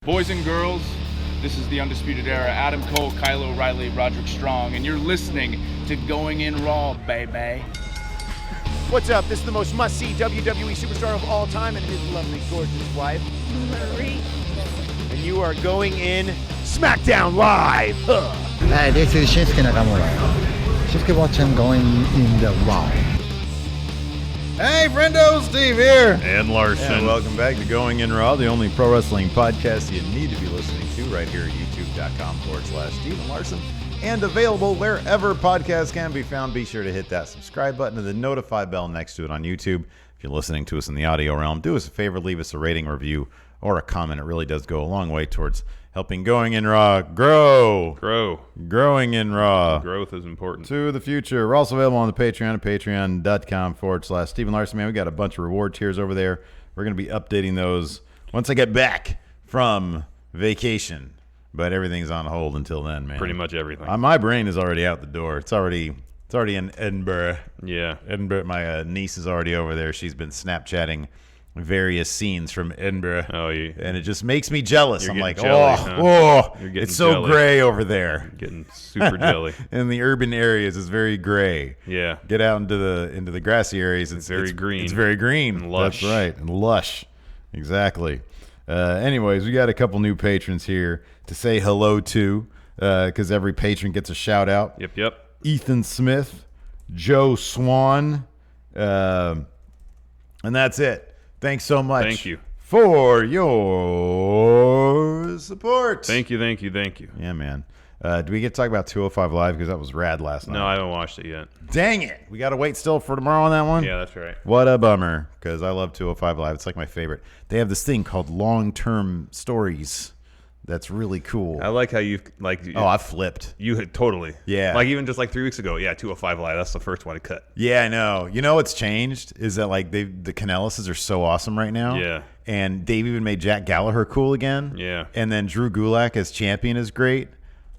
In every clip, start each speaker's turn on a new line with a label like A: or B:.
A: Boys and girls, this is the Undisputed Era. Adam Cole, Kyle O'Reilly, Roderick Strong, and you're listening to Going In Raw, baby.
B: What's up? This is the most must-see WWE superstar of all time and his lovely, gorgeous wife, Marie. And you are going in Smackdown Live.
C: Hi, this is Shinsuke Nakamura. Shinsuke watching Going In the Raw.
D: Hey, friendo, Steve here.
E: And Larson.
D: And welcome back to Going In Raw, the only pro wrestling podcast you need to be listening to right here at youtube.com/Steve and Larson. And available wherever podcasts can be found. Be sure to hit that subscribe button and the notify bell next to it on YouTube. If you're listening to us in the audio realm, do us a favor, leave us a rating, review, or a comment. It really does go a long way towards helping Going In Raw grow. Growing in Raw.
E: Growth is important.
D: To the future. We're also available on the Patreon at patreon.com/Stephen Larson. Man, we got a bunch of reward tiers over there. We're going to be updating those once I get back from vacation. But everything's on hold until then, man.
E: Pretty much everything.
D: My brain is already out the door. It's already in Edinburgh.
E: Yeah.
D: Edinburgh. My niece is already over there. She's been Snapchatting various scenes from Edinburgh.
E: Oh, yeah.
D: And it just makes me jealous. I'm like,
E: jelly,
D: it's so
E: jelly.
D: gray over there.
E: You're getting super jelly.
D: In the urban areas, it's very gray.
E: Yeah.
D: Get out into the grassy areas. It's
E: very green.
D: It's very green.
E: And lush.
D: That's right. And lush. Exactly. Anyways, we got a couple new patrons here to say hello to, because every patron gets a shout out.
E: Yep.
D: Ethan Smith, Joe Swan, and that's it. Thanks so much.
E: Thank you
D: for your support.
E: Thank you.
D: Yeah, man. Do we get to talk about 205 Live? Because that was rad last night.
E: No, I haven't watched it yet.
D: Dang it. We got to wait still for tomorrow on that one?
E: Yeah, that's right.
D: What a bummer, because I love 205 Live. It's like my favorite. They have this thing called long-term stories that's really cool.
E: I like how
D: I flipped.
E: You had totally.
D: Yeah.
E: Like even just like 3 weeks ago. Yeah, 205 Live. That's the first one to cut.
D: Yeah, I know. You know what's changed is that like the Canellises are so awesome right now.
E: Yeah.
D: And Dave even made Jack Gallagher cool again.
E: Yeah.
D: And then Drew Gulak as champion is great.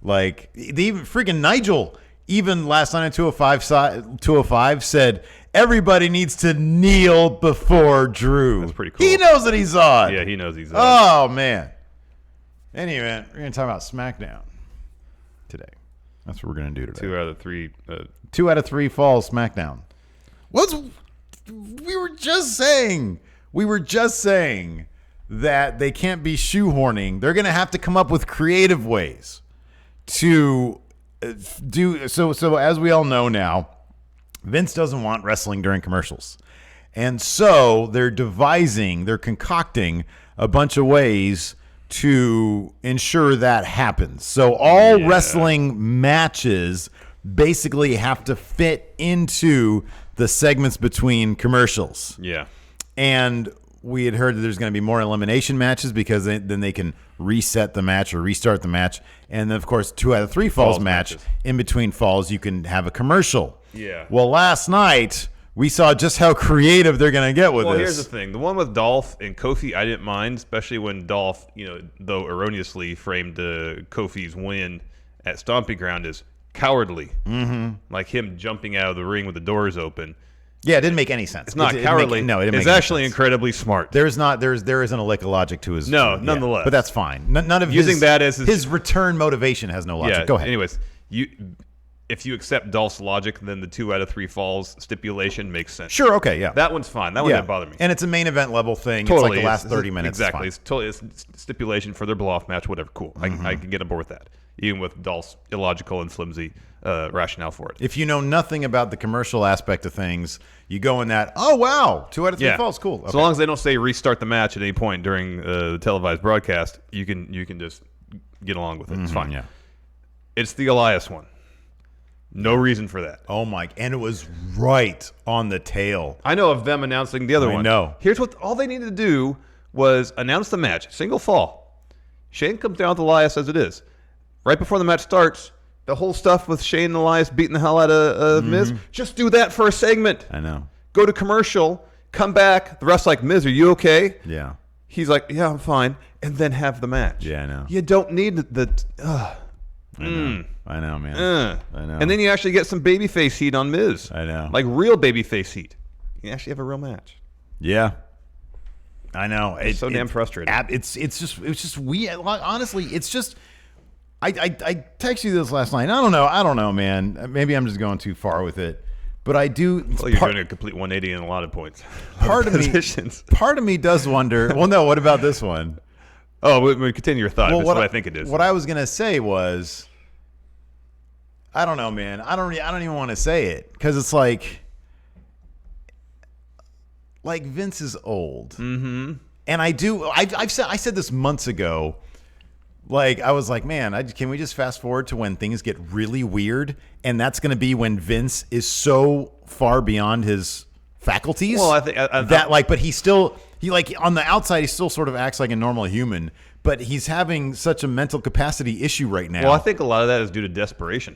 D: Like they even freaking Nigel even last night on 205 said everybody needs to kneel before Drew.
E: That's pretty cool.
D: He knows that he's on.
E: Yeah, he knows he's on.
D: Oh man. Anyway, we're going to talk about Smackdown today. That's what we're going to do today.
E: 2 out of 3.
D: 2 out of 3 falls Smackdown. We were just saying that they can't be shoehorning. They're going to have to come up with creative ways to do so. As we all know now, Vince doesn't want wrestling during commercials. And so they're concocting a bunch of ways to ensure that happens. So all wrestling matches basically have to fit into the segments between commercials.
E: Yeah.
D: And we had heard that there's going to be more elimination matches because then they can reset the match or restart the match. And then, of course, 2 out of 3 falls match.
E: Matches.
D: In between falls, you can have a commercial.
E: Yeah.
D: Well, last night, we saw just how creative they're going to get with this.
E: Well, here's the thing. The one with Dolph and Kofi, I didn't mind, especially when Dolph, though erroneously framed Kofi's win at Stomping Ground as cowardly. Mm-hmm. Like him jumping out of the ring with the doors open.
D: Yeah, it didn't make any sense.
E: It's not cowardly.
D: It didn't
E: It's
D: make
E: actually
D: any sense.
E: incredibly smart.
D: There isn't a lick of logic to his.
E: No, nonetheless.
D: But that's fine. None of
E: Using that as
D: his return motivation has no logic.
E: Yeah.
D: Go ahead.
E: Anyways, if you accept Dolph's logic, then the 2 out of 3 falls stipulation makes sense.
D: Sure. Okay. Yeah.
E: That one's fine. That one didn't bother me.
D: And it's a main event level thing.
E: Totally.
D: It's like the last 30 minutes.
E: Exactly. It's stipulation for their blow-off match, whatever. Cool.
D: Mm-hmm.
E: I can get on board with that, even with Dolph's illogical and flimsy rationale for it.
D: If you know nothing about the commercial aspect of things, you go in that, oh, wow, 2 out of 3 falls. Cool. Okay.
E: So long as they don't say restart the match at any point during the televised broadcast, you can just get along with it. It's fine.
D: Yeah.
E: It's the Elias one. No reason for that.
D: Oh, my. And it was right on the tail.
E: I know of them announcing the other one.
D: I know.
E: Here's what all they needed to do was announce the match. Single fall. Shane comes down with Elias as it is. Right before the match starts, the whole stuff with Shane and Elias beating the hell out of Miz, just do that for a segment.
D: I know.
E: Go to commercial, come back. The ref's like, Miz, are you okay?
D: Yeah.
E: He's like, yeah, I'm fine. And then have the match.
D: Yeah, I know.
E: You don't need
D: I know, man. I know.
E: And then you actually get some babyface heat on Miz.
D: I know.
E: Like real babyface heat. You actually have a real match.
D: Yeah. I know.
E: It's so damn frustrating.
D: It's just weird. Honestly, it's just. I texted you this last night. I don't know, man. Maybe I'm just going too far with it, but I do.
E: Well, you're doing a complete 180 in a lot of points.
D: Part of me does wonder. Well, no. What about this one?
E: Oh, we continue your thought.
D: Well,
E: That's what I think it is.
D: What I was gonna say was, I don't know, man. I don't even want to say it because it's like Vince is old, and I said this months ago. Like, I was like, man, can we just fast forward to when things get really weird? And that's going to be when Vince is so far beyond his faculties.
E: Well, I think
D: but he on the outside, he still sort of acts like a normal human, but he's having such a mental capacity issue right now.
E: Well, I think a lot of that is due to desperation.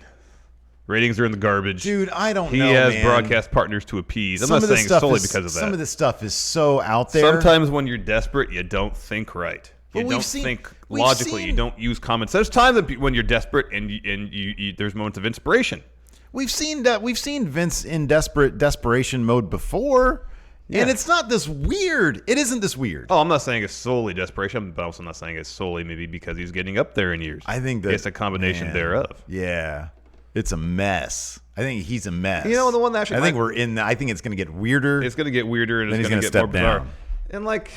E: Ratings are in the garbage.
D: Dude, I don't know,
E: He has
D: man.
E: broadcast partners to appease. I'm not saying it's solely because of that.
D: Some of this stuff is so out there.
E: Sometimes when you're desperate, you don't think right. You don't think logically. You don't use common sense. There's time that when you're desperate and you there's moments of inspiration.
D: We've seen Vince in desperation mode before, and it's not this weird. It isn't this weird.
E: Oh, I'm not saying it's solely desperation, but I'm also not saying it's solely maybe because he's getting up there in years.
D: I think that
E: it's a combination thereof.
D: Yeah, it's a mess. I think he's a mess.
E: You know, the one that actually
D: I think we're in. I think it's going to get weirder.
E: It's going to get weirder, and
D: then
E: it's
D: he's
E: going to get more
D: step
E: bizarre.
D: down.
E: And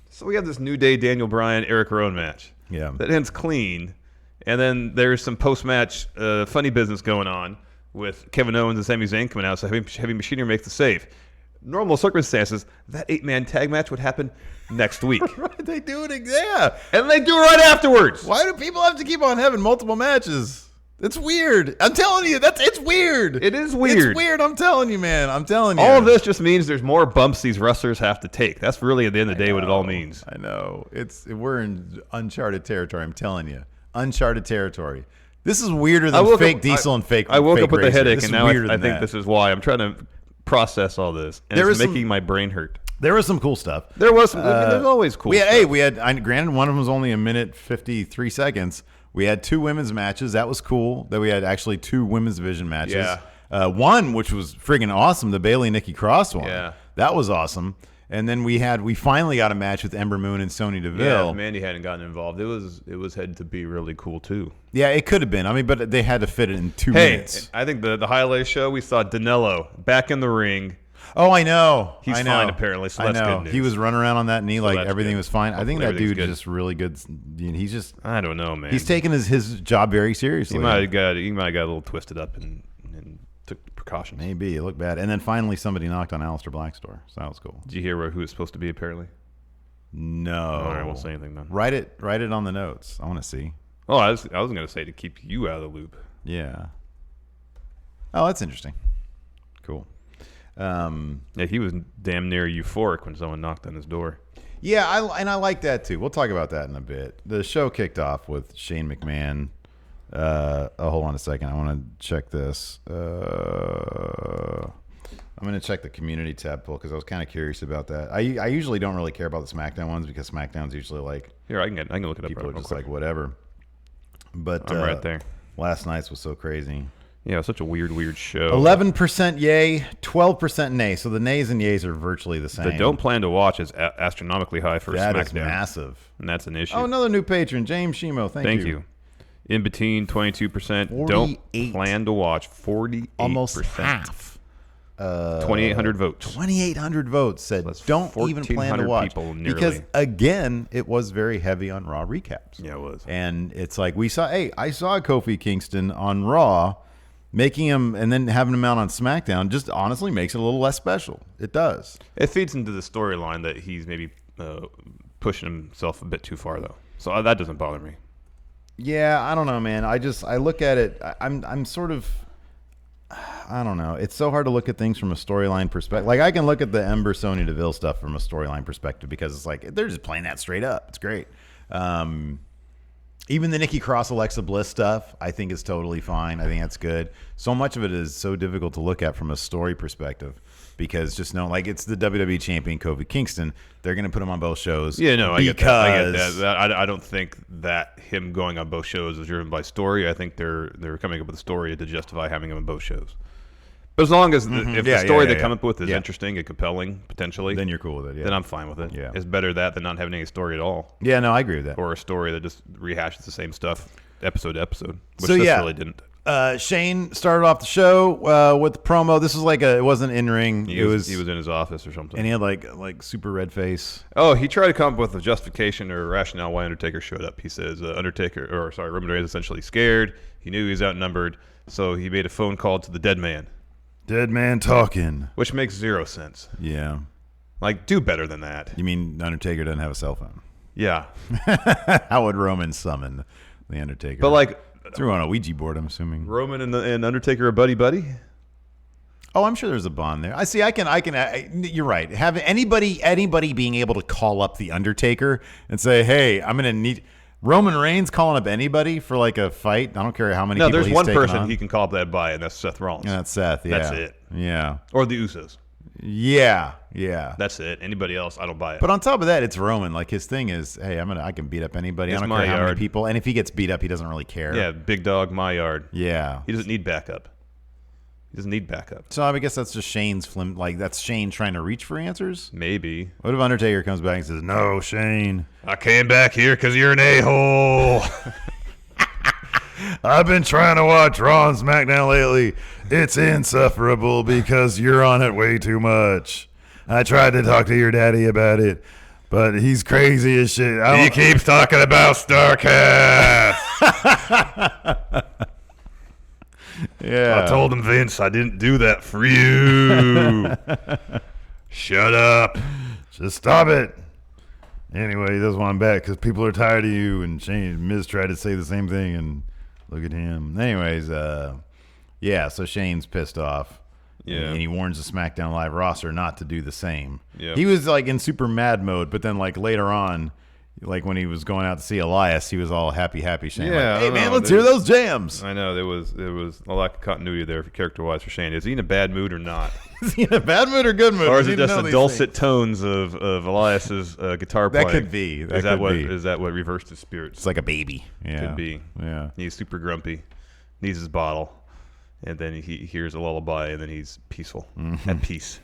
E: so we have this New Day Daniel Bryan Eric Rowan match.
D: Yeah,
E: that ends clean, and then there's some post-match funny business going on with Kevin Owens and Sami Zayn coming out. So Heavy Machinery makes the save. Normal circumstances, that 8-man tag match would happen next week.
D: Right, they do it, yeah,
E: and they do it right afterwards.
D: Why do people have to keep on having multiple matches? It's weird. I'm telling you, it's weird.
E: It is weird.
D: It's weird. I'm telling you, man. I'm telling you.
E: All of this just means there's more bumps these wrestlers have to take. That's really at the end of the day what it all means.
D: I know. We're in uncharted territory. I'm telling you, uncharted territory. This is weirder than fake Diesel and fake.
E: I woke up with a
D: Razor.
E: headache, and now I think
D: that.
E: this is why I'm trying to process all this, and it's making my brain hurt.
D: There was some cool stuff.
E: There was some. There's always cool.
D: Stuff. We had. Granted, one of them was only 1:53 seconds. We had 2 women's matches. That was cool. That we had actually 2 women's division matches.
E: Yeah.
D: One which was friggin' awesome, the Bayley Nikki Cross one.
E: Yeah.
D: That was awesome. And then we finally got a match with Ember Moon and Sonya Deville.
E: Yeah, if Mandy hadn't gotten involved, it was headed to be really cool too.
D: Yeah, it could have been. I mean, but they had to fit it in 2 minutes.
E: I think the highlight show we saw Danilo back in the ring.
D: Oh, I know.
E: He's fine apparently, so that's good news.
D: He was running around on that knee like everything
E: good.
D: was fine.
E: Hopefully
D: I think that dude's
E: good.
D: just really good. He's just.
E: I don't know, man.
D: He's taking his job very seriously.
E: He might have got a little twisted up and took precautions.
D: Maybe it looked bad. And then finally somebody knocked on Aleister Black's door, so that was cool.
E: Did you hear who it's supposed to be apparently?
D: No.
E: All right, won't say anything then.
D: Write it on the notes. I want to see.
E: Oh, I was going to say to keep you out of the loop.
D: Yeah. Oh, that's interesting. Cool.
E: Yeah, he was damn near euphoric when someone knocked on his door.
D: Yeah, I like that too. We'll talk about that in a bit. The show kicked off with Shane McMahon. Hold on a second. I want to check this. I'm going to check the community tab pool because I was kind of curious about that. I usually don't really care about the SmackDown ones because SmackDown's usually like
E: here. I can look it up.
D: People
E: real
D: are just
E: quick.
D: like whatever. But
E: I'm right there.
D: Last night's was so crazy.
E: Yeah, it was such a weird show.
D: 11% yay, 12% nay. So the nays and yays are virtually the same.
E: The don't plan to watch is astronomically high for SmackDown.
D: That is massive.
E: And that's an issue.
D: Oh, another new patron, James Shimo. Thank you.
E: In between, 22%. Don't plan to watch. 48%.
D: Almost half.
E: 2,800 votes.
D: 2,800 votes said don't even plan to watch. Because, again, it was very heavy on Raw recaps.
E: Yeah, it was.
D: And it's like I saw Kofi Kingston on Raw. Making him and then having him out on SmackDown just honestly makes it a little less special. It does.
E: It feeds into the storyline that he's maybe pushing himself a bit too far, though. So that doesn't bother me.
D: Yeah, I don't know, man. I look at it. I'm sort of. I don't know. It's so hard to look at things from a storyline perspective. Like I can look at the Ember Sonya Deville stuff from a storyline perspective because it's like they're just playing that straight up. It's great. Even the Nikki Cross Alexa Bliss stuff, I think is totally fine. I think that's good. So much of it is so difficult to look at from a story perspective because just it's the WWE champion Kofi Kingston. They're going to put him on both shows.
E: Yeah, no, I get that. I don't think that him going on both shows is driven by story. I think they're coming up with a story to justify having him on both shows. But as long as if the story they come up with is
D: Yeah.
E: interesting and compelling, potentially,
D: Then you're cool with it. Yeah.
E: then I'm fine with it.
D: Yeah.
E: It's better that than not having any story at all,
D: Yeah. No, I agree with that.
E: or a story that just rehashes the same stuff episode to episode, which
D: So,
E: this
D: yeah.
E: really didn't.
D: Shane started off the show with the promo. This was it wasn't in ring.
E: He was in his office or something.
D: and he had like super red face.
E: Oh, he tried to come up with a justification or rationale why Undertaker showed up. He says Roman Reigns essentially scared. He knew he was outnumbered, so he made a phone call to the dead man,
D: Dead man talking.
E: which makes zero sense.
D: Yeah.
E: Like, do better than that.
D: You mean Undertaker doesn't have a cell phone?
E: Yeah,
D: How would Roman summon the Undertaker?
E: but like
D: threw on a Ouija board, I'm assuming.
E: Roman and Undertaker are buddy.
D: Oh, I'm sure there's a bond there. You're right. Have anybody being able to call up the Undertaker and say, "Hey, I'm gonna need." Roman Reigns calling up anybody for like a fight. I don't care how many.
E: No,
D: people
E: there's
D: he's
E: one
D: taken
E: person
D: on.
E: he can call up that by, and that's Seth Rollins.
D: Yeah, that's Seth. Yeah,
E: That's it.
D: Yeah,
E: Or the Usos.
D: yeah.
E: That's it. Anybody else, I don't buy it.
D: But on top of that, it's Roman. Like his thing is, hey, I can beat up anybody.
E: It's
D: I don't
E: my
D: care how many
E: yard.
D: people. And if he gets beat up, he doesn't really care.
E: yeah, big dog, my yard.
D: Yeah.
E: He doesn't need backup. He doesn't need backup.
D: So I guess that's just Shane's flim. Like that's Shane trying to reach for answers.
E: Maybe.
D: What if Undertaker comes back and says, "No, Shane,
E: I came back here because you're an a-hole.
D: I've been trying to watch Raw and SmackDown lately. It's insufferable because you're on it way too much. I tried to talk to your daddy about it, but he's crazy as shit.
E: He keeps talking about StarCast.
D: Yeah.
E: I told him, Vince, I didn't do that for you. Shut up.
D: Just stop it. Anyway, that's why I'm back, because people are tired of you, and Shane Miz tried to say the same thing, and look at him. Anyways, yeah, so Shane's pissed off.
E: Yeah.
D: And he warns the SmackDown Live roster not to do the same.
E: Yeah.
D: He was like in super mad mode, but then like later on, like when he was going out to see Elias, he was all happy Shane.
E: Yeah,
D: Like, hey
E: I
D: man,
E: know.
D: let's hear those jams.
E: I know there was a lack of continuity there for character-wise for Shane. Is he in a bad mood or not?
D: Is he in a bad mood or good mood?
E: Or is
D: We
E: it
D: need to
E: just
D: know
E: the
D: these
E: dulcet
D: things.
E: tones of Elias's guitar
D: That
E: playing?
D: could be.
E: Is that what reversed his spirits?
D: It's like a baby. Yeah.
E: Could be.
D: Yeah.
E: He's super grumpy, needs his bottle, and then he hears a lullaby, and then he's peaceful, at peace.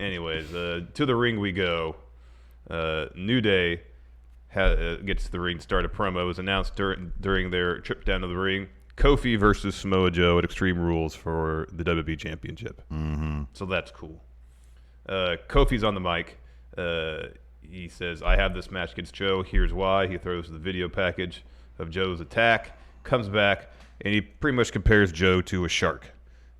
E: Anyways, to the ring we go. New Day gets to the ring to start a promo. It was announced during their trip down to the ring. Kofi versus Samoa Joe at Extreme Rules for the WWE Championship. Mm-hmm. So that's cool. Kofi's on the mic. He says, I have this match against Joe. Here's why. He throws the video package of Joe's attack, comes back, and he pretty much compares Joe to a shark.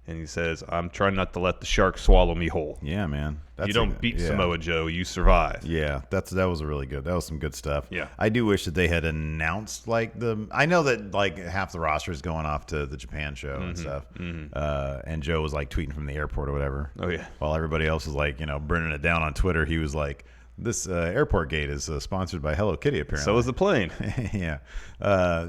E: And he says, I'm trying not to let the shark swallow me whole.
D: Yeah, man.
E: You don't beat Samoa Joe, you survive.
D: Yeah, that was really good. That was some good stuff.
E: Yeah.
D: I do wish that they had announced I know that like half the roster is going off to the Japan show and stuff. And Joe was like tweeting from the airport or whatever.
E: Oh, yeah.
D: While everybody else was like, burning it down on Twitter, he was like, this airport gate is sponsored by Hello Kitty apparently.
E: So is the plane.
D: Yeah.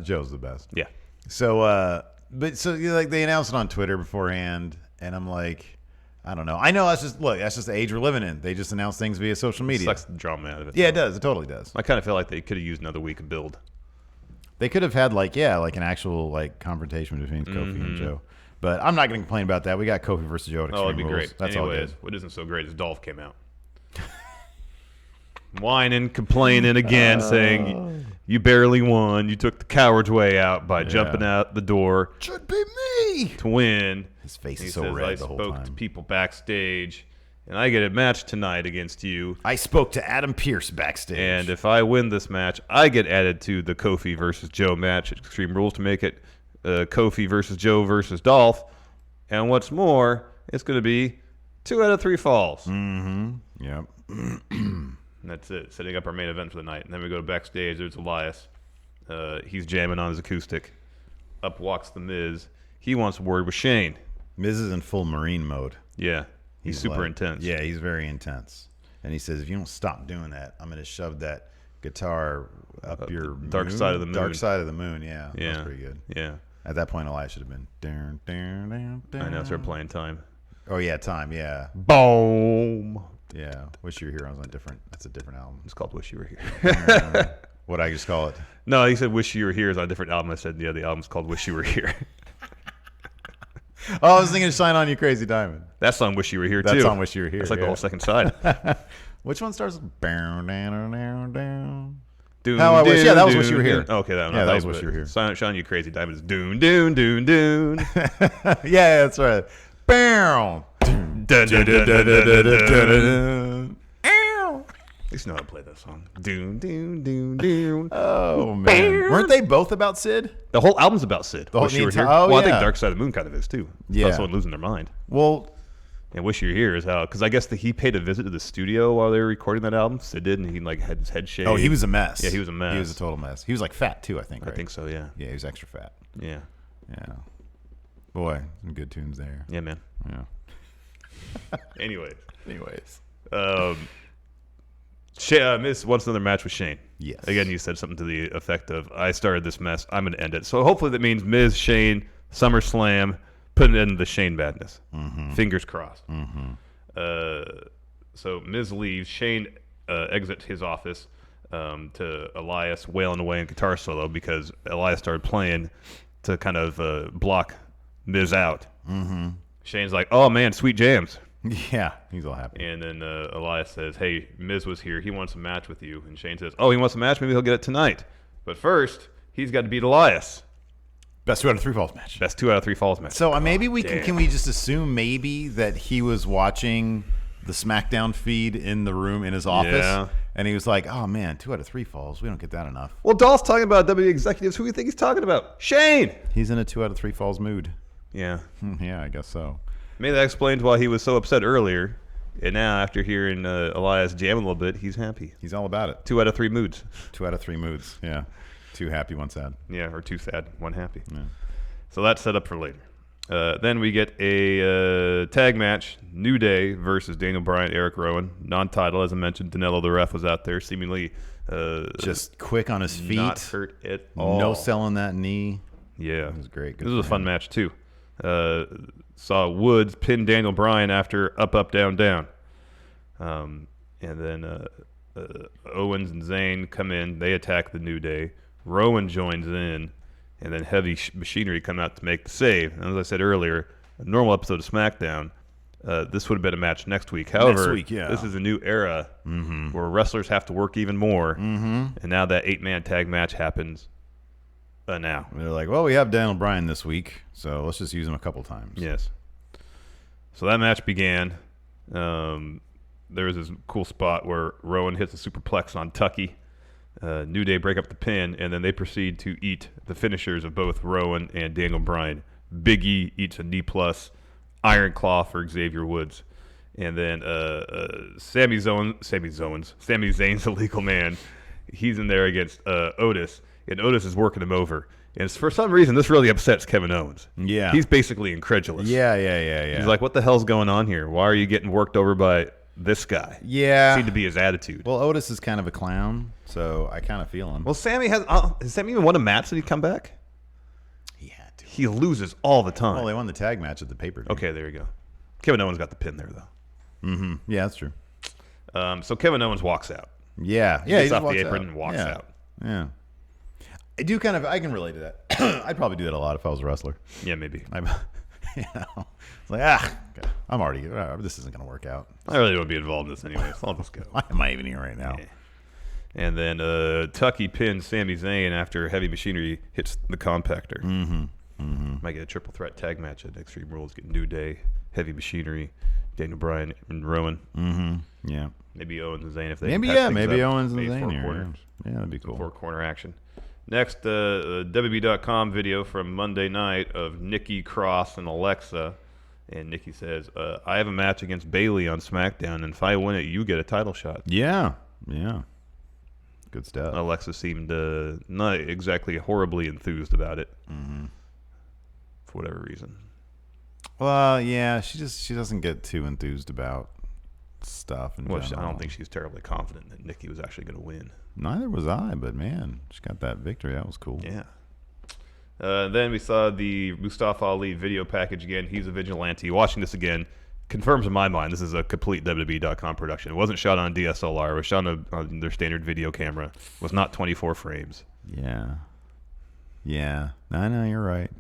D: Joe's the best.
E: Yeah.
D: So, like they announced it on Twitter beforehand, and I'm like, I don't know. I know that's just the age we're living in. They just announce things via social media.
E: Sucks the drama out of it.
D: Yeah, it does. It totally does.
E: I kind of feel like they could have used another week of build.
D: They could have had like an actual confrontation between Kofi and Joe. But I'm not going to complain about that. We got Kofi versus Joe at Extreme
E: It'd be
D: Rules.
E: great.
D: That's all
E: Anyways,
D: good.
E: what isn't so great is Dolph came out. Whining, complaining again, saying, you barely won. You took the coward's way out by jumping out the door
D: Should be me.
E: to win.
D: His face
E: He
D: is so
E: says,
D: red
E: I
D: the whole
E: spoke
D: time.
E: to people backstage, and I get a match tonight against you.
D: I spoke to Adam Pearce backstage.
E: And if I win this match, I get added to the Kofi versus Joe match at Extreme Rules to make it Kofi versus Joe versus Dolph. And what's more, it's going to be 2 out of 3 falls.
D: Yep.
E: And that's it, setting up our main event for the night. And then we go backstage. There's Elias. He's jamming on his acoustic. Up walks The Miz. He wants a word with Shane.
D: Miz is in full Marine mode.
E: Yeah, he's super
D: like-
E: intense.
D: Yeah, he's very intense. And he says, if you don't stop doing that, I'm going to shove that guitar up your
E: dark
D: moon?
E: side of the moon.
D: Dark side of the moon, yeah.
E: Yeah,
D: That's pretty good.
E: Yeah,
D: At that point, Elias should have been.
E: I know. Start playing time.
D: Oh, yeah, time, yeah.
E: Boom.
D: Yeah. Wish You Were Here was that's a different album.
E: It's called Wish You Were Here.
D: What I just call it?
E: No, he said Wish You Were Here is on a different album. I said, yeah, the album's called Wish You Were Here.
D: Oh, I was thinking Shine On You Crazy Diamond.
E: That song Wish You Were Here, too.
D: That song Wish You Were Here.
E: That's like the
D: yeah.
E: whole second side.
D: Which one starts with down, down, down, down?
E: Doon,
D: How I Wish.
E: doon,
D: Yeah, that was
E: doon,
D: Wish You Were Here.
E: doon. Okay, that one.
D: Yeah,
E: I
D: that
E: thought
D: was
E: you
D: Wish
E: put
D: You Were Here.
E: Shine On You Crazy Diamond is Doon, Doon, Doon, Doon.
D: Yeah, that's right. Bow.
E: Dun, dun, dun, dun, dun, dun, dun, dun. At least you know how to play that song. Doon, doon, doon, doon.
D: Oh, man. Weren't they both about Sid?
E: The whole album's about Sid.
D: whole-
E: Wish You Were
D: the
E: Here.
D: entire- oh,
E: Well, I
D: yeah.
E: think Dark Side of the Moon kind of is, too.
D: Yeah.
E: About someone losing their mind.
D: Well,
E: And Wish You Were Here is how, because I guess he paid a visit to the studio while they were recording that album. Sid did, and he like had his head shaved.
D: oh, he was a mess.
E: Yeah, he was a mess.
D: He was a total mess. He was like fat, too, I think,
E: I
D: right?
E: think so, yeah.
D: Yeah, he was extra fat.
E: Yeah.
D: Yeah. Boy, some good tunes there.
E: Yeah, man.
D: Yeah.
E: Anyways.
D: Anyways.
E: Miz wants another match with Shane.
D: Yes.
E: Again, you said something to the effect of, I started this mess, I'm going to end it. So hopefully that means Miz, Shane, SummerSlam, put an end to the Shane badness. Fingers crossed. So Miz leaves. Shane exits his office to Elias wailing away in guitar solo because Elias started playing to kind of block Miz out. Shane's like, oh, man, sweet jams.
D: Yeah, he's all happy.
E: And then Elias says, hey, Miz was here. He wants a match with you. And Shane says, oh, he wants a match? Maybe he'll get it tonight. But first, he's got to beat Elias.
D: Best 2 out of 3 falls match.
E: Best 2 out of 3 falls match.
D: So maybe we
E: damn.
D: can we just assume maybe that he was watching the Smackdown feed in the room in his office,
E: Yeah.
D: and he was like, "Oh man, 2 out of 3 falls. We don't get that enough."
E: Well, Dolph's talking about WWE executives. Who do you think he's talking about? Shane!
D: He's in a 2 out of 3 falls mood.
E: Yeah.
D: Yeah, I guess so.
E: Maybe that explains why he was so upset earlier. And now, after hearing Elias jam a little bit, he's happy.
D: He's all about it.
E: 2 out of 3 moods.
D: 2 out of 3 moods. Yeah, 2 happy, 1 sad.
E: Yeah, or 2 sad, 1 happy.
D: Yeah.
E: So that's set up for later. Then we get a tag match, New Day versus Daniel Bryan, Eric Rowan. Non-title, as I mentioned. Danilo the ref was out there, seemingly
D: Just quick on his feet.
E: not hurt at all.
D: No selling that knee.
E: Yeah.
D: It was great. Good
E: This was a
D: for
E: fun
D: him.
E: match, too. Saw Woods pin Daniel Bryan after up, down, down. And then Owens and Zayn come in. They attack the New Day. Rowan joins in. And then Heavy Machinery come out to make the save. And as I said earlier, a normal episode of SmackDown, this would have been a match next week. However,
D: week, yeah.
E: this is a new era where wrestlers have to work even more. And now that 8-man tag match happens now.
D: They're like, well, we have Daniel Bryan this week, so let's just use him a couple times.
E: Yes. So that match began. There was this cool spot where Rowan hits a superplex on Tucky. New Day break up the pin, and then they proceed to eat the finishers of both Rowan and Daniel Bryan. Big E eats a knee plus, Iron Claw for Xavier Woods. And then Sami Zayn's a legal man. He's in there against Otis, and Otis is working him over. And for some reason, this really upsets Kevin Owens.
D: Yeah.
E: He's basically incredulous.
D: Yeah.
E: He's like, what the hell's going on here? Why are you getting worked over by this guy?
D: Yeah.
E: Seemed to be his attitude.
D: Well, Otis is kind of a clown, so I kind of feel him.
E: Well, Sammy has Sammy even won a match? Did he come back?
D: He had to.
E: He loses all the time.
D: Well, they won the tag match at the pay-per-view.
E: Okay, there you go. Kevin Owens got the pin there, though.
D: Mm-hmm. Yeah, that's true.
E: So Kevin Owens walks out.
D: Yeah.
E: He
D: Yeah.
E: gets
D: just
E: off the
D: walks
E: apron
D: out.
E: and walks
D: Yeah.
E: out.
D: Yeah. I can relate to that. I'd probably do that a lot if I was a wrestler.
E: Yeah, maybe.
D: It's like, I'm already, this isn't going to work out.
E: I really don't want to be involved in this anyway, so I'll just go.
D: Why am I even here right now?
E: Yeah. And then Tucky pins Sami Zayn after Heavy Machinery hits the compactor. Might get a triple threat tag match at Extreme Rules. Get New Day, Heavy Machinery, Daniel Bryan, and Rowan.
D: Yeah.
E: Maybe Owens and Zayn if they
D: Maybe,
E: can patch things
D: maybe
E: up.
D: Owens and
E: Maybe
D: Zayn
E: four
D: here.
E: corners.
D: Yeah, that'd be cool.
E: 4-corner action. Next, WWE.com video from Monday night of Nikki Cross and Alexa. And Nikki says, I have a match against Bayley on SmackDown, and if I win it, you get a title shot.
D: Yeah. Good stuff.
E: Alexa seemed not exactly horribly enthused about it for whatever reason.
D: Well, yeah, she doesn't get too enthused about stuff.
E: I don't think she's terribly confident that Nikki was actually going to win.
D: Neither was I, but man, she got that victory. That was cool.
E: Yeah. Then we saw the Mustafa Ali video package again. He's a vigilante. Watching this again confirms in my mind this is a complete WWE.com production. It wasn't shot on DSLR. It was shot on their standard video camera. It was not 24 frames.
D: Yeah. No, you're right.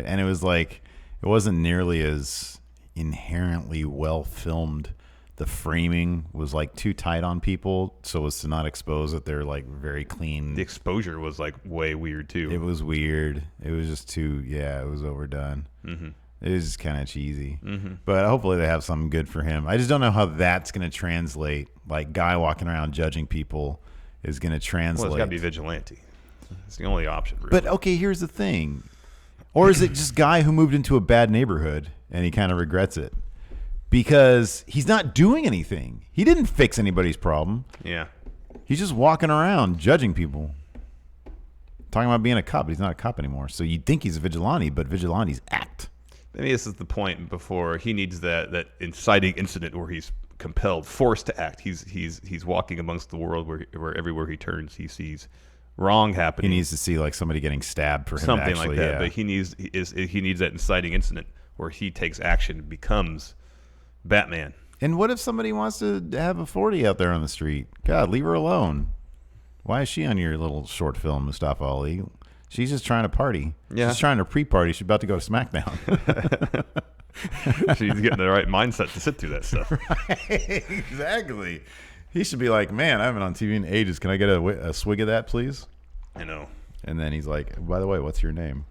D: And it was like It wasn't nearly as inherently well filmed. The framing was like too tight on people so as to not expose that they're like very clean.
E: The exposure was like way weird too.
D: It was weird. It was just too, it was overdone. Mm-hmm. It was just kind of cheesy. Mm-hmm. But hopefully they have something good for him. I just don't know how that's going to translate. Like, guy walking around judging people is going to translate.
E: Well, it's got to be vigilante. It's the only option, really.
D: But, okay, here's the thing. Or is it just guy who moved into a bad neighborhood and he kind of regrets it? Because he's not doing anything. He didn't fix anybody's problem.
E: Yeah.
D: He's just walking around judging people. Talking about being a cop, but he's not a cop anymore. So you'd think he's a vigilante, but vigilantes act.
E: Maybe this is the point before he needs that inciting incident where he's compelled, forced to act. He's walking amongst the world where everywhere he turns he sees wrong happening.
D: He needs to see like somebody getting stabbed for him.
E: Something
D: actually,
E: like that.
D: yeah.
E: But he needs that inciting incident where he takes action and becomes Batman.
D: And what if somebody wants to have a 40 out there on the street? God, leave her alone. Why is she on your little short film, Mustafa Ali? She's just trying to party.
E: Yeah.
D: She's trying to pre-party. She's about to go to Smackdown.
E: She's getting the right mindset to sit through that stuff.
D: Right, exactly. He should be like, man, I haven't been on TV in ages. Can I get a swig of that, please?
E: I know.
D: And then he's like, by the way, what's your name?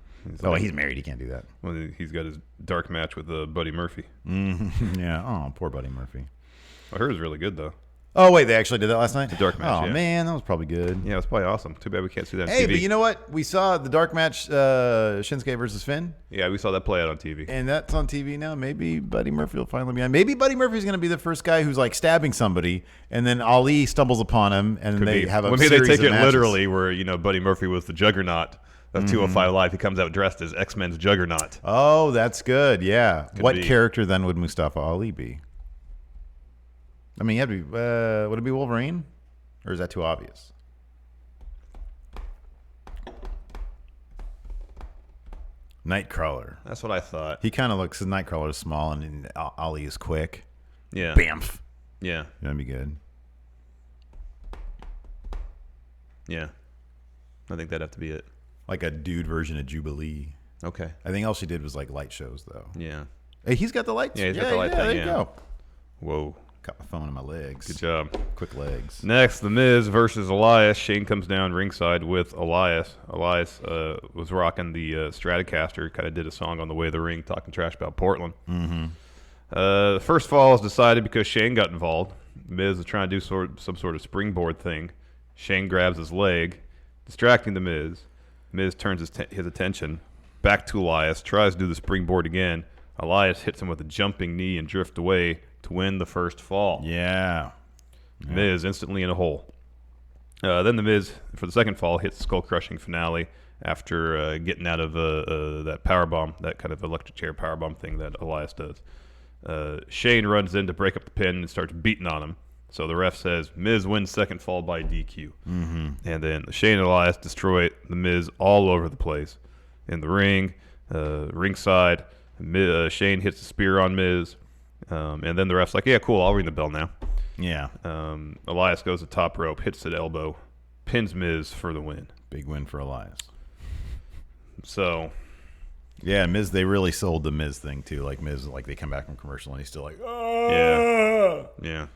D: He's married. He can't do that.
E: Well, he's got his dark match with Buddy Murphy.
D: Mm-hmm. Yeah. Oh, poor Buddy Murphy.
E: I heard it was really good, though.
D: Oh, wait, they actually did that last night?
E: The dark match,
D: Oh,
E: yeah.
D: man, that was probably good.
E: Yeah, it was probably awesome. Too bad we can't see that on
D: Hey,
E: TV.
D: but you know what? We saw the dark match, Shinsuke versus Finn.
E: Yeah, we saw that play out on TV.
D: And that's on TV now. Maybe Buddy Murphy will finally be on. Maybe Buddy Murphy's going to be the first guy who's like stabbing somebody, and then Ali stumbles upon him, and they have a
E: Maybe
D: series
E: they take
D: of
E: it
D: matches.
E: literally, where Buddy Murphy was the Juggernaut of 205 Live. He comes out dressed as X-Men's Juggernaut.
D: Oh, that's good. Yeah. What
E: be.
D: character then would Mustafa Ali be? I mean, would it be Wolverine, or is that too obvious? Nightcrawler.
E: That's what I thought.
D: He kind of looks. Nightcrawler is small, and Ali is quick.
E: Yeah.
D: Bamf.
E: Yeah.
D: That'd be good.
E: Yeah. I think that'd have to be it.
D: Like a dude version of Jubilee.
E: Okay.
D: I think all she did was like light shows, though.
E: Yeah.
D: Hey, he's got the lights.
E: Yeah, he's got the light thing,
D: There you
E: yeah.
D: go.
E: Whoa.
D: Got my phone in my legs.
E: Good job.
D: Quick legs.
E: Next, The Miz versus Elias. Shane comes down ringside with Elias. Elias was rocking the Stratocaster, kind of did a song on the way to the ring, talking trash about Portland. Mm-hmm. The first fall is decided because Shane got involved. Miz is trying to do some sort of springboard thing. Shane grabs his leg, distracting The Miz. Miz turns his attention back to Elias, tries to do the springboard again. Elias hits him with a jumping knee and drift away to win the first fall.
D: Yeah.
E: Miz instantly in a hole. Then The Miz, for the second fall, hits the skull-crushing finale after getting out of that powerbomb, that kind of electric chair powerbomb thing that Elias does. Shane runs in to break up the pin and starts beating on him. So the ref says Miz wins second fall by DQ. Mm-hmm. And then Shane and Elias destroy The Miz all over the place. In the ring, ringside, Shane hits a spear on Miz. And then the ref's like, yeah, cool, I'll ring the bell now.
D: Yeah.
E: Elias goes to top rope, hits the elbow, pins Miz for the win.
D: Big win for Elias.
E: So,
D: yeah, Miz, they really sold the Miz thing, too. Like, Miz, like, they come back from commercial, and he's still like,
E: yeah.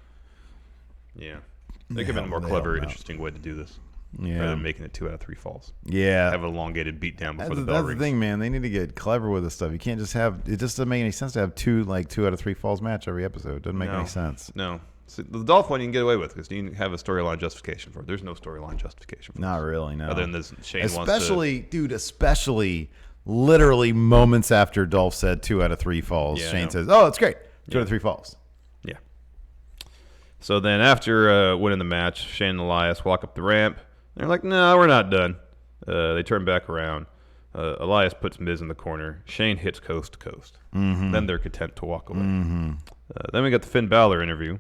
E: They could have been a more clever, interesting way to do this.
D: Yeah.
E: Rather than making it 2 out of 3 falls.
D: Yeah.
E: Have an elongated beat down before the bell
D: That's
E: rings.
D: the thing, man. They need to get clever with this stuff. You can't just have, it just doesn't make any sense to have 2 out of 3 falls match every episode. It doesn't make any sense.
E: No. So the Dolph one you can get away with because you can have a storyline justification for it. There's no storyline justification for
D: Not
E: this.
D: really, no.
E: Other than this, Shane
D: especially literally moments after Dolph said 2 out of 3 falls,
E: Yeah, I
D: Shane
E: know.
D: says, oh, it's great. 2 out of 3 falls.
E: Yeah. So then after winning the match, Shane and Elias walk up the ramp. They're like, no, we're not done. They turn back around. Elias puts Miz in the corner. Shane hits coast to coast. Mm-hmm. Then they're content to walk away. Mm-hmm. Then we got the Finn Balor interview.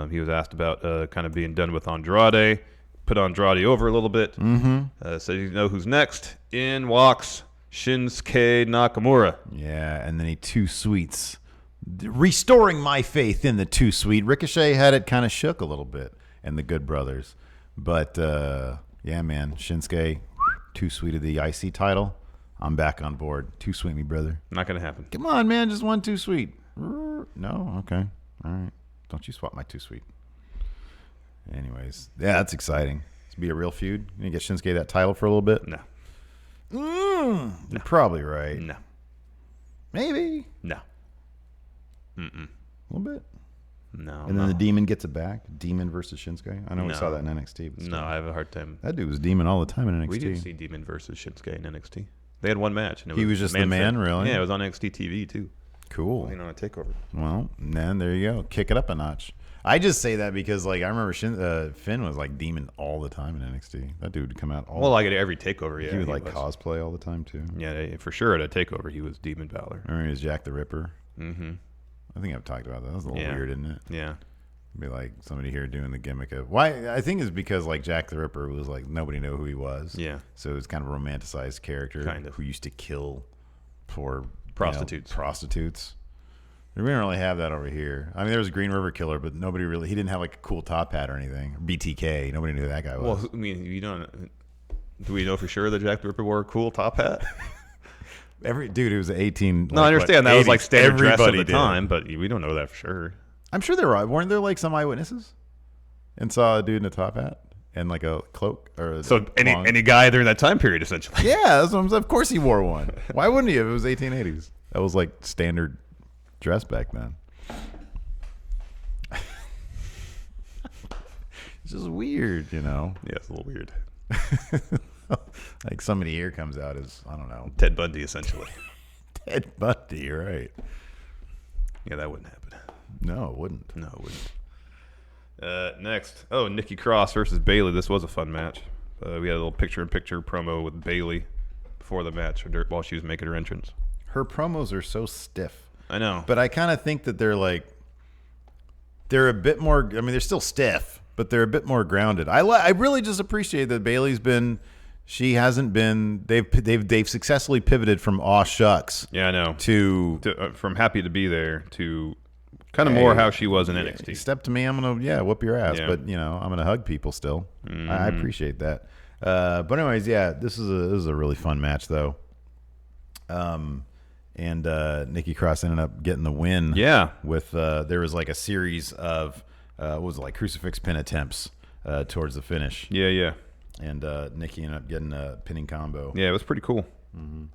E: He was asked about kind of being done with Andrade. Put Andrade over a little bit. Mm-hmm. So you know who's next. In walks Shinsuke Nakamura.
D: Yeah, and then he 2 sweets. Restoring my faith in the 2 sweet. Ricochet had it kind of shook a little bit, and the Good Brothers. But, yeah, man, Shinsuke, 2 sweet of the IC title. I'm back on board. Too sweet, me brother.
E: Not gonna happen.
D: Come on, man. Just one too sweet. No? Okay. All right. Don't you swap my too sweet. Anyways. Yeah, that's exciting. It's be a real feud. You get Shinsuke that title for a little bit?
E: No.
D: You're probably right.
E: No.
D: Maybe.
E: No.
D: A little bit.
E: No.
D: And then the Demon gets it back. Demon versus Shinsuke. I know we
E: No.
D: saw that in NXT. But
E: No,
D: still.
E: I have a hard time.
D: That dude was Demon all the time in NXT.
E: We did see Demon versus Shinsuke in NXT. They had one match. And it
D: He was just the man, really?
E: Yeah, it was on NXT TV too.
D: Cool.
E: On a takeover.
D: Well, then there you go. Kick it up a notch. I just say that because, like, I remember Finn was like Demon all the time in NXT. That dude would come out all.
E: Well, like at every takeover, yeah.
D: he would like cosplay all the time too.
E: Yeah, for sure. At a takeover, he was Demon Balor.
D: Remember he was Jack the Ripper.
E: Mm-hmm.
D: I think I've talked about that. That was a little weird, isn't it?
E: Yeah.
D: Be like somebody here doing the gimmick of why. I think it's because like Jack the Ripper was like nobody knew who he was.
E: Yeah.
D: So it was kind of a romanticized character,
E: Kind of.
D: who used to kill poor
E: Prostitutes.
D: Prostitutes. We didn't really have that over here. I mean, there was a Green River Killer, but nobody really. He didn't have like a cool top hat or anything. BTK. Nobody knew who that guy was.
E: Well, I mean, you don't. Do we know for sure that Jack the Ripper wore a cool top hat?
D: Every dude who was 18.
E: No, I understand that was like standard dress at the
D: did.
E: time, but we don't know that for sure.
D: I'm sure there weren't there like some eyewitnesses, and saw a dude in a top hat and like a cloak or
E: So any guy during that time period, essentially.
D: Yeah, that's what I'm saying. Of course he wore one. Why wouldn't he if it was 1880s? That was like standard dress back then. It's just weird, you know.
E: Yeah, it's a little weird.
D: Like somebody here comes out as, I don't know,
E: Ted Bundy, essentially.
D: Ted Bundy, right?
E: Yeah, that wouldn't happen.
D: No, it wouldn't.
E: No, it wouldn't. Next. Oh, Nikki Cross versus Bayley. This was a fun match. We had a little picture-in-picture promo with Bayley before the match while she was making her entrance.
D: Her promos are so stiff.
E: I know.
D: But I kind of think that they're a bit more, I mean, they're still stiff, but they're a bit more grounded. I really just appreciate that Bayley's been, she hasn't been, they've successfully pivoted from aw shucks.
E: Yeah, I know.
D: To
E: from happy to be there to kind of more how she was in NXT.
D: Step to me, I'm going to, whoop your ass.
E: Yeah.
D: But, I'm going to hug people still.
E: Mm-hmm.
D: I appreciate that. But anyways, yeah, this is a really fun match, though. And Nikki Cross ended up getting the win.
E: Yeah.
D: With there was like a series of what was it, like crucifix pin attempts towards the finish.
E: Yeah, yeah.
D: And Nikki ended up getting a pinning combo.
E: Yeah, it was pretty cool.
D: Mm-hmm.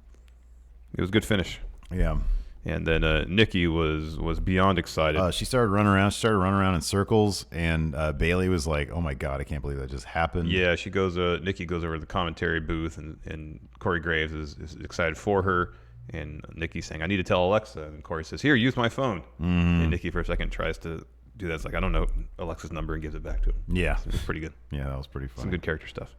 E: It was a good finish.
D: Yeah.
E: And then Nikki was beyond excited.
D: She started running around. She started running around in circles, and Bayley was like, "Oh my god, I can't believe that just happened."
E: Yeah, she goes. Nikki goes over to the commentary booth, and Corey Graves is excited for her. And Nikki's saying, "I need to tell Alexa." And Corey says, "Here, use my phone."
D: Mm-hmm.
E: And Nikki for a second tries to do that. It's like, I don't know Alexa's number, and gives it back to him.
D: Yeah,
E: It was pretty good.
D: Yeah, that was pretty funny.
E: Some good character stuff.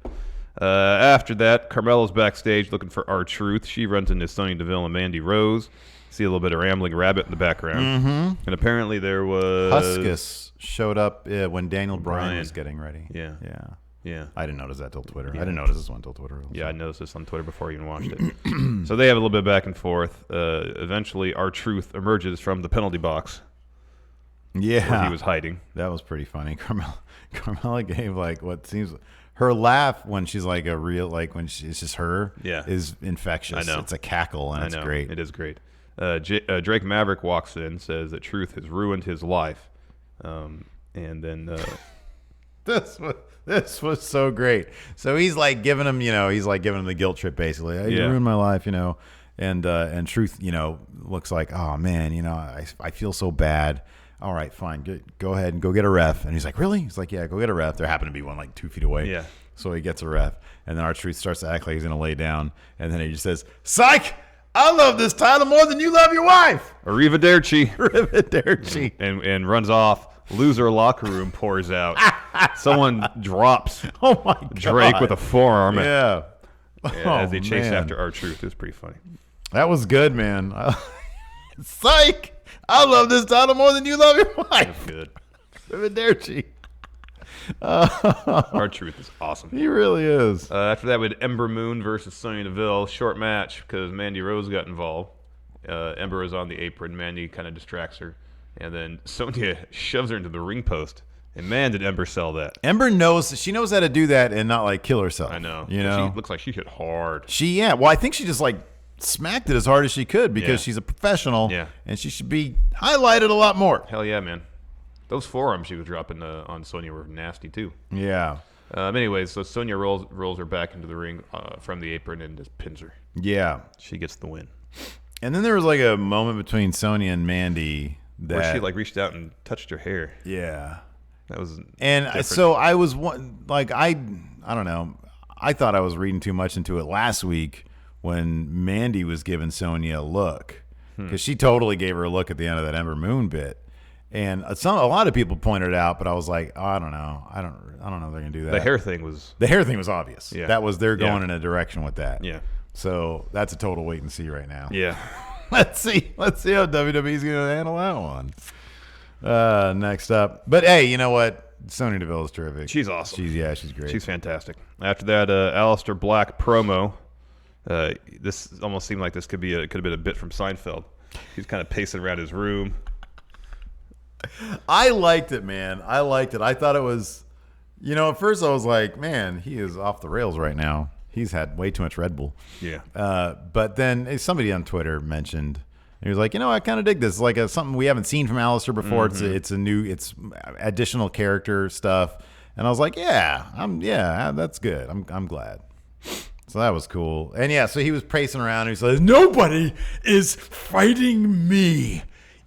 E: After that, Carmella's backstage looking for R-Truth. She runs into Sonya Deville and Mandy Rose. See a little bit of rambling rabbit in the background.
D: Mm-hmm.
E: And apparently there was...
D: Huskus showed up when Daniel Bryan was getting ready.
E: Yeah.
D: Yeah.
E: Yeah.
D: I didn't notice that till Twitter.
E: Yeah.
D: I didn't notice this one till Twitter.
E: Yeah, I noticed this on Twitter before I even watched it. So they have a little bit back and forth. Eventually, R-Truth emerges from the penalty box.
D: Yeah.
E: Where he was hiding.
D: That was pretty funny. Carmella gave like what seems her laugh when she's like a real when it's just her.
E: Yeah.
D: Is infectious.
E: I know.
D: It's a cackle and it's great.
E: It is great. Drake Maverick walks in, says that Truth has ruined his life, and then
D: This was so great. So he's like giving him, the guilt trip basically. Hey, you ruined my life, and Truth, looks like, oh man, I feel so bad. All right, fine. Go ahead and go get a ref. And he's like, really? He's like, yeah, go get a ref. There happened to be one like 2 feet away.
E: Yeah.
D: So he gets a ref, and then R-Truth starts to act like he's gonna lay down, and then he just says, "Psych! I love this title more than you love your wife."
E: Arrivederci.
D: Arrivederci.
E: And runs off. Loser locker room pours out. Someone drops
D: Oh my god.
E: Drake with a forearm.
D: Yeah.
E: As they chase
D: man.
E: after R-Truth. It was pretty funny.
D: That was good, man. Psych! I love this title more than you love your wife.
E: Good.
D: Arrivederci.
E: R-Truth is awesome.
D: He really is.
E: After that, we had Ember Moon versus Sonya Deville. Short match because Mandy Rose got involved. Ember is on the apron. Mandy kind of distracts her. And then Sonya shoves her into the ring post. And man, did Ember sell that.
D: Ember she knows how to do that and not like kill herself.
E: I know.
D: She
E: She looks like she hit hard.
D: Well, I think she just like smacked it as hard as she could because she's a professional.
E: Yeah.
D: And she should be highlighted a lot more.
E: Hell yeah, man. Those forearms she was dropping on Sonya were nasty too.
D: Yeah.
E: Anyways, so Sonya rolls her back into the ring from the apron and just pins her.
D: Yeah.
E: She gets the win.
D: And then there was like a moment between Sonya and Mandy
E: where she like reached out and touched her hair.
D: Yeah.
E: That was
D: and so I was like I don't know. I thought I was reading too much into it last week when Mandy was giving Sonya a look because she totally gave her a look at the end of that Ember Moon bit. And a lot of people pointed it out, but I was like, oh, I don't know. I don't know if they're gonna do that.
E: The hair thing was
D: obvious. Yeah. That was they're going in a direction with that.
E: Yeah.
D: So that's a total wait and see right now.
E: Yeah.
D: Let's see how WWE's gonna handle that one. Next up, but hey, you know what? Sonya Deville is terrific.
E: She's awesome.
D: She's great.
E: She's fantastic. After that, Aleister Black promo. This almost seemed like this could have been a bit from Seinfeld. He's kind of pacing around his room.
D: I liked it, man. I liked it. I thought it was, at first I was like, man, he is off the rails right now. He's had way too much Red Bull.
E: Yeah.
D: But then somebody on Twitter mentioned, he was like, I kind of dig this. It's like something we haven't seen from Aleister before. Mm-hmm. It's additional character stuff. And I was like, that's good. I'm glad. So that was cool. And so he was pacing around and he says, nobody is fighting me,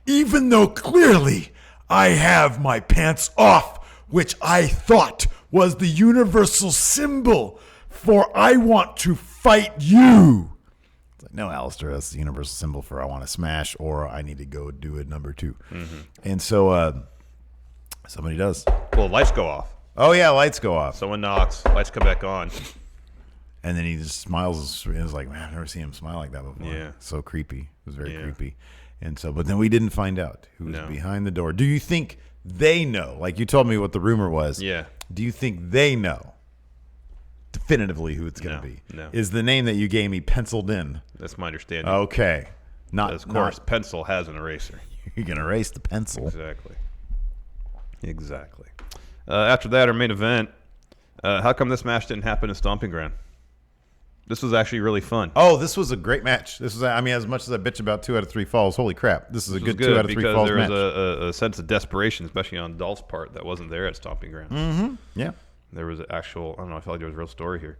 D: even though clearly I have my pants off, which I thought was the universal symbol for I want to fight you. It's like, no, Aleister, that's the universal symbol for I want to smash or I need to go do it number 2. Mm-hmm. And so somebody does.
E: Well, lights go off.
D: Oh, yeah, lights go off.
E: Someone knocks. Lights come back on.
D: And then he just smiles. It was like, man, I've never seen him smile like that before.
E: Yeah.
D: So creepy. It was very creepy. And so, but then we didn't find out who was behind the door. Do you think they know? Like you told me what the rumor was.
E: Yeah.
D: Do you think they know definitively who it's going to be?
E: No.
D: Is the name that you gave me penciled in?
E: That's my understanding.
D: Okay.
E: Of course, pencil has an eraser.
D: You can erase the pencil.
E: Exactly. After that, our main event. How come this match didn't happen in Stomping Ground? This was actually really fun.
D: Oh, this was a great match. This was, as much as I bitch about 2 out of 3 falls, holy crap. This is a good 2 out of 3 falls match.
E: Because there was a sense of desperation, especially on Dolph's part, that wasn't there at Stomping Ground.
D: Mm-hmm. Yeah.
E: There was I don't know, I felt like there was a real story here.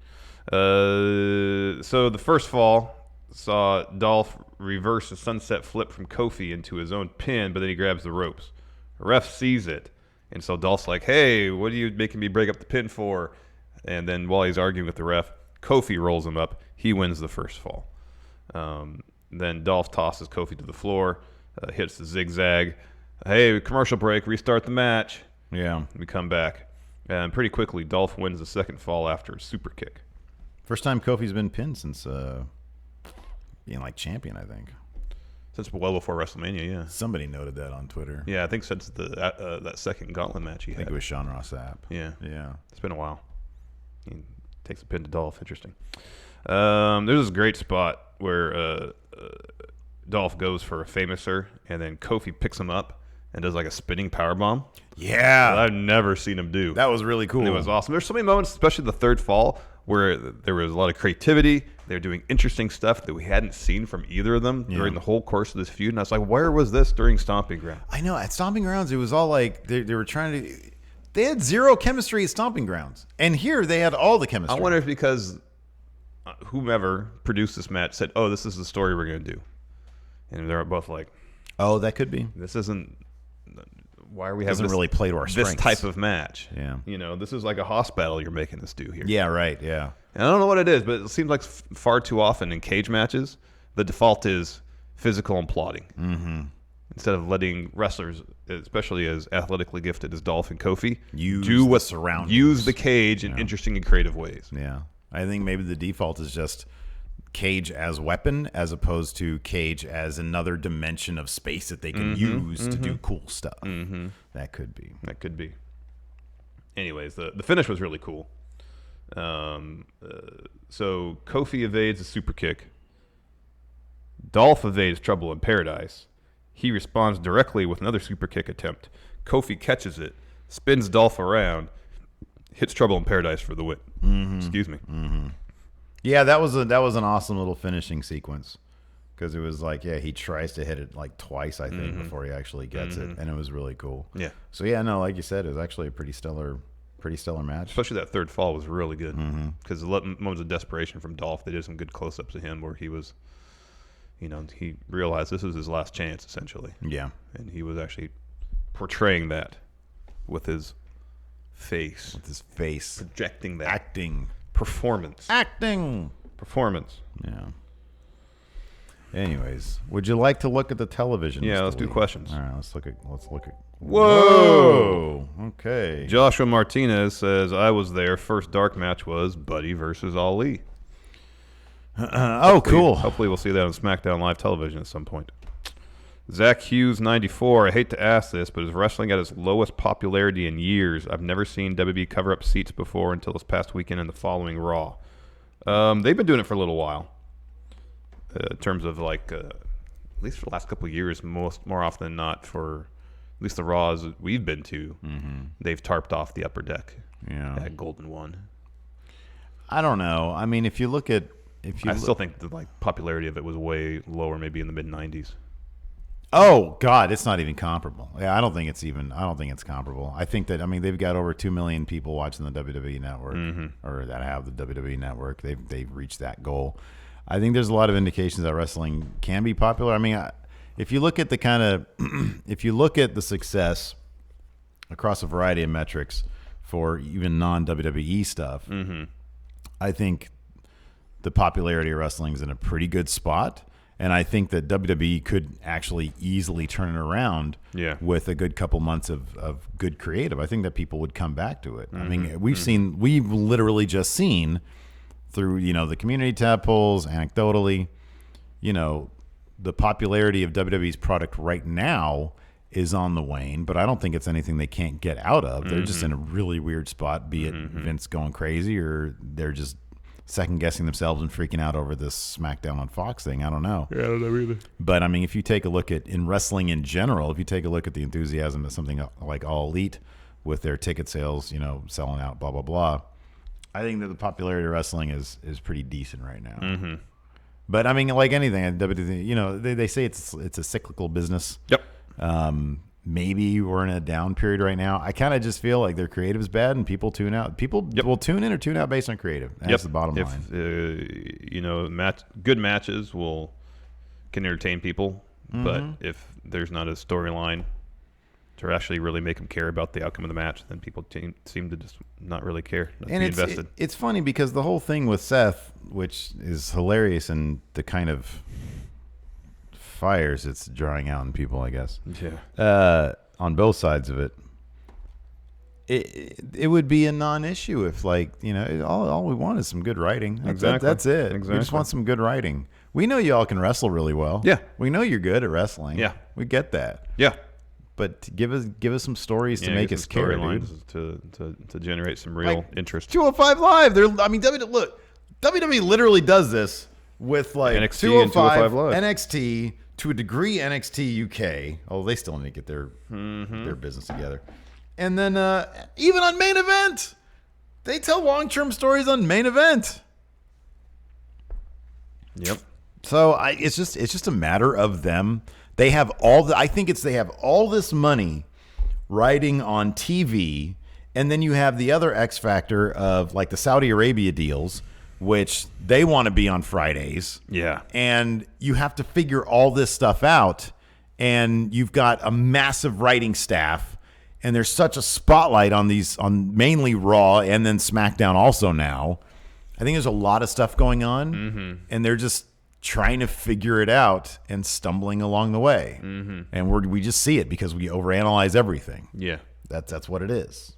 E: So the first fall saw Dolph reverse a sunset flip from Kofi into his own pin, but then he grabs the ropes. The ref sees it, and so Dolph's like, hey, what are you making me break up the pin for? And then while he's arguing with the ref, Kofi rolls him up. He wins the first fall. Then Dolph tosses Kofi to the floor, hits the zigzag. Hey, commercial break, restart the match.
D: Yeah.
E: We come back. And pretty quickly, Dolph wins the second fall after a super kick.
D: First time Kofi's been pinned since being like champion, I think.
E: Since well before WrestleMania, yeah.
D: Somebody noted that on Twitter.
E: Yeah, I think since that second gauntlet match he had.
D: I think it was Sean Ross Sapp.
E: Yeah.
D: Yeah.
E: It's been a while. He takes a pin to Dolph. Interesting. There's this great spot where Dolph goes for a famouser, and then Kofi picks him up and does like a spinning powerbomb.
D: Yeah.
E: I've never seen him do.
D: That was really cool.
E: And it was awesome. There's so many moments, especially the third fall, where there was a lot of creativity. They were doing interesting stuff that we hadn't seen from either of them during the whole course of this feud. And I was like, where was this during Stomping Ground?
D: I know. At Stomping Grounds, it was all like they were trying to... They had zero chemistry at Stomping Grounds. And here, they had all the chemistry.
E: I wonder if because whomever produced this match said, oh, this is the story we're going to do. And they're both like...
D: Oh, that could be.
E: This isn't... Why are we having
D: doesn't really play to our strengths.
E: This type of match?
D: Yeah.
E: You know, this is like a hospital you're making us do here.
D: Yeah, right, yeah.
E: And I don't know what it is, but it seems like far too often in cage matches, the default is physical and plotting. Mm-hmm. Instead of letting wrestlers, especially as athletically gifted as Dolph and Kofi, do what surrounds. Use the cage in interesting and creative ways.
D: Yeah. I think maybe the default is just cage as weapon as opposed to cage as another dimension of space that they can use to do cool stuff. Mm-hmm. That could be.
E: That could be. Anyways, the finish was really cool. So Kofi evades a super kick. Dolph evades Trouble in Paradise. He responds directly with another super kick attempt. Kofi catches it, spins Dolph around, hits Trouble in Paradise for the win. Mm-hmm. Excuse me.
D: Mm-hmm. Yeah, that was an awesome little finishing sequence. because it was like, yeah, he tries to hit it like twice, I think, before he actually gets it, and it was really cool.
E: Yeah.
D: So yeah, no, like you said, it was actually a pretty stellar match.
E: Especially that third fall was really good because the moments of desperation from Dolph, they did some good close-ups of him where he was, he realized this was his last chance essentially.
D: Yeah.
E: And he was actually portraying that with his face. Projecting that.
D: Acting.
E: Performance. Performance.
D: Yeah. Anyways, would you like to look at the television?
E: Yeah, let's do questions.
D: All right, let's look at.
E: Whoa!
D: Okay.
E: Joshua Martinez says, I was there. First dark match was Buddy versus Ali.
D: Cool.
E: Hopefully we'll see that on SmackDown Live television at some point. Zach Hughes, 94. I hate to ask this, but is wrestling at its lowest popularity in years? I've never seen WWE cover up seats before until this past weekend and the following Raw. They've been doing it for a little while. In terms of at least for the last couple of years, more often than not, for at least the Raws we've been to, they've tarped off the upper deck at Golden One.
D: I don't know. I mean, if you look at,
E: I still think the popularity of it was way lower, maybe in the mid '90s.
D: Oh God, it's not even comparable. Yeah, I don't think it's comparable. I think that they've got over 2 million people watching the WWE network, or that have the WWE network. They've reached that goal. I think there's a lot of indications that wrestling can be popular. I mean, if you look at if you look at the success across a variety of metrics for even non-WWE stuff, I think the popularity of wrestling is in a pretty good spot. And I think that WWE could actually easily turn it around with a good couple months of good creative. I think that people would come back to it. I mean, we've literally just seen through, the community tab polls, anecdotally, the popularity of WWE's product right now is on the wane, but I don't think it's anything they can't get out of. They're just in a really weird spot, be it Vince going crazy or they're just second guessing themselves and freaking out over this SmackDown on Fox thing. I don't know.
E: Yeah, I don't know either.
D: But I mean, if you take a look at in wrestling in general, if you take a look at the enthusiasm of something like All Elite with their ticket sales, selling out, blah blah blah, I think that the popularity of wrestling is pretty decent right now. But I mean, like anything, they say it's a cyclical business.
E: Yep.
D: Maybe we're in a down period right now. I kind of just feel like their creative is bad and people tune out. People will tune in or tune out based on creative. That's the bottom line.
E: Good matches can entertain people, but if there's not a storyline to actually really make them care about the outcome of the match, then people seem to just not really care, not be invested.
D: It's funny because the whole thing with Seth, which is hilarious and the kind of fires it's drawing out in people, I guess.
E: Yeah.
D: On both sides of it. It would be a non-issue if, all we want is some good writing. That's it.
E: Exactly.
D: We just want some good writing. We know y'all can wrestle really well.
E: Yeah.
D: We know you're good at wrestling.
E: Yeah.
D: We get that.
E: Yeah.
D: But give us some stories to make us care, dude.
E: To generate some real interest.
D: 205 Live. WWE literally does this with
E: NXT
D: 205,
E: and 205 Live.
D: NXT, to a degree NXT UK. Oh, they still need to get their business together. And then even on Main Event, they tell long-term stories on Main Event.
E: Yep.
D: So it's just a matter of them. They have they have all this money riding on TV, and then you have the other X factor of the Saudi Arabia deals, which they want to be on Fridays.
E: Yeah.
D: And you have to figure all this stuff out, and you've got a massive writing staff, and there's such a spotlight on mainly Raw and then SmackDown also now. I think there's a lot of stuff going on, and they're just trying to figure it out and stumbling along the way. And we just see it because we overanalyze everything.
E: Yeah.
D: That's what it is.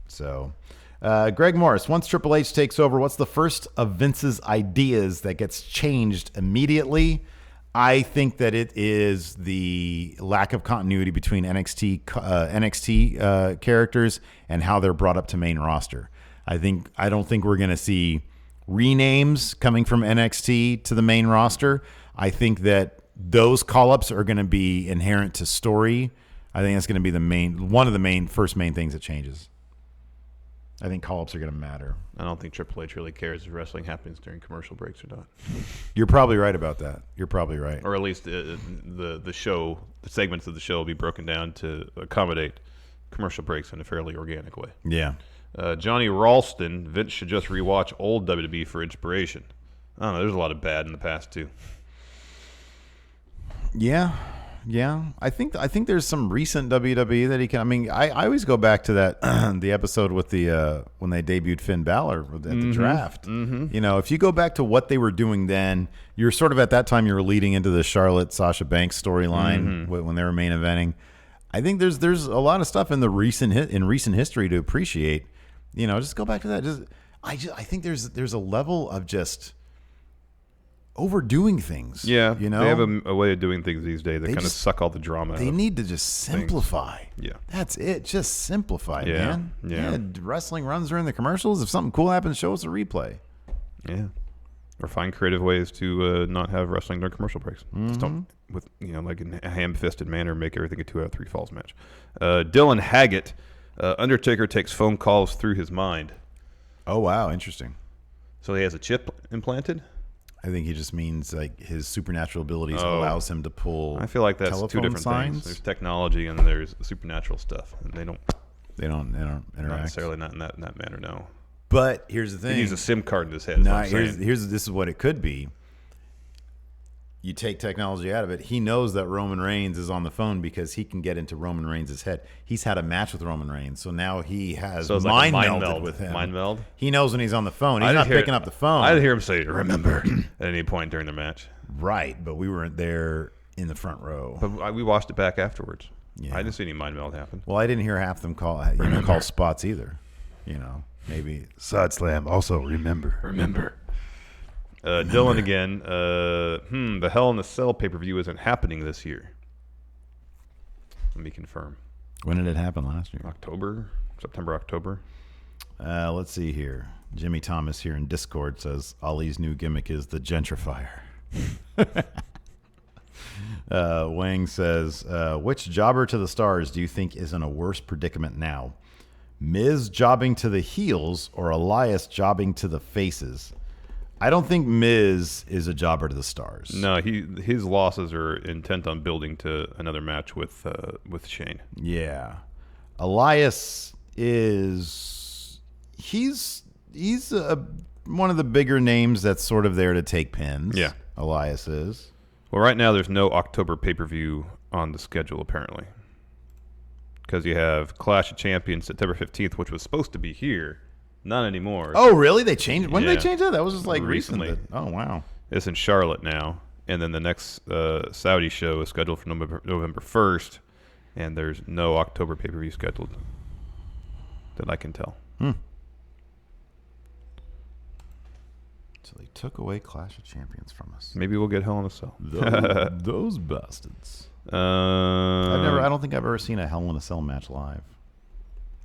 D: So, Greg Morris, once Triple H takes over, what's the first of Vince's ideas that gets changed immediately? I think that it is the lack of continuity between NXT characters and how they're brought up to main roster. I don't think we're going to see renames coming from NXT to the main roster. I think that those call-ups are going to be inherent to story. I think that's going to be one of the first main things that changes. I think call-ups are going to matter.
E: I don't think Triple H really cares if wrestling happens during commercial breaks or not.
D: You're probably right about that. You're probably right.
E: Or at least the show, the segments of the show will be broken down to accommodate commercial breaks in a fairly organic way.
D: Yeah.
E: Johnny Ralston, Vince should just rewatch old WWE for inspiration. I don't know. There's a lot of bad in the past too.
D: Yeah. I think there's some recent WWE that he can. I mean, I always go back to that the episode with the when they debuted Finn Balor at the draft. Mm-hmm. You know, if you go back to what they were doing then, you're sort of at that time you were leading into the Charlotte Sasha Banks storyline when they were main eventing. I think there's a lot of stuff in the recent history to appreciate. You know, just go back to that. I think there's a level of just overdoing things.
E: Yeah,
D: you know,
E: they have a way of doing things these days that kind of suck all the drama out.
D: They need to just simplify.
E: Yeah,
D: that's it. Just simplify, man.
E: Yeah.
D: Wrestling runs during the commercials. If something cool happens, show us a replay.
E: Yeah, or find creative ways to not have wrestling during commercial breaks. Just don't, with like in a ham-fisted manner, make everything a 2 out of 3 falls match. Dylan Haggett, Undertaker takes phone calls through his mind.
D: Oh wow, interesting.
E: So he has a chip implanted.
D: I think he just means like his supernatural abilities allows him to pull.
E: I feel like that's two different things. There's technology and there's supernatural stuff, and they don't interact. Not necessarily not in that manner. No.
D: But here's the thing:
E: he needs a SIM card in his head.
D: This is what it could be. You take technology out of it. He knows that Roman Reigns is on the phone because he can get into Roman Reigns' head. He's had a match with Roman Reigns, so now he has mind melded with him.
E: Mind meld?
D: He knows when he's on the phone. He's not picking up the phone.
E: I didn't hear him say, "Remember," at any point during the match.
D: Right, but we weren't there in the front row.
E: But we watched it back afterwards.
D: Yeah.
E: I didn't see any mind meld happen.
D: Well, I didn't hear half of them call spots either. You know, maybe
F: Side Slam. Also, remember.
E: Dylan again. The Hell in a Cell pay-per-view isn't happening this year. Let me confirm.
D: When did it happen last year?
E: September, October.
D: Let's see here. Jimmy Thomas here in Discord says Ali's new gimmick is the gentrifier. Wang says, which jobber to the stars do you think is in a worse predicament now? Miz jobbing to the heels or Elias jobbing to the faces? I don't think Miz is a jobber to the stars.
E: No, his losses are intent on building to another match with Shane.
D: Yeah, Elias he's one of the bigger names that's sort of there to take pins.
E: Yeah,
D: Elias is.
E: Well, right now there's no October pay-per-view on the schedule apparently, because you have Clash of Champions September 15th, which was supposed to be here. Not anymore.
D: Oh, really? They changed? When did they change that? That was just like
E: recently.
D: Recent. Oh, wow.
E: It's in Charlotte now. And then the next Saudi show is scheduled for November 1st. And there's no October pay-per-view scheduled that I can tell.
D: So they took away Clash of Champions from us.
E: Maybe we'll get Hell in a Cell.
D: Those bastards. I don't think I've ever seen a Hell in a Cell match live.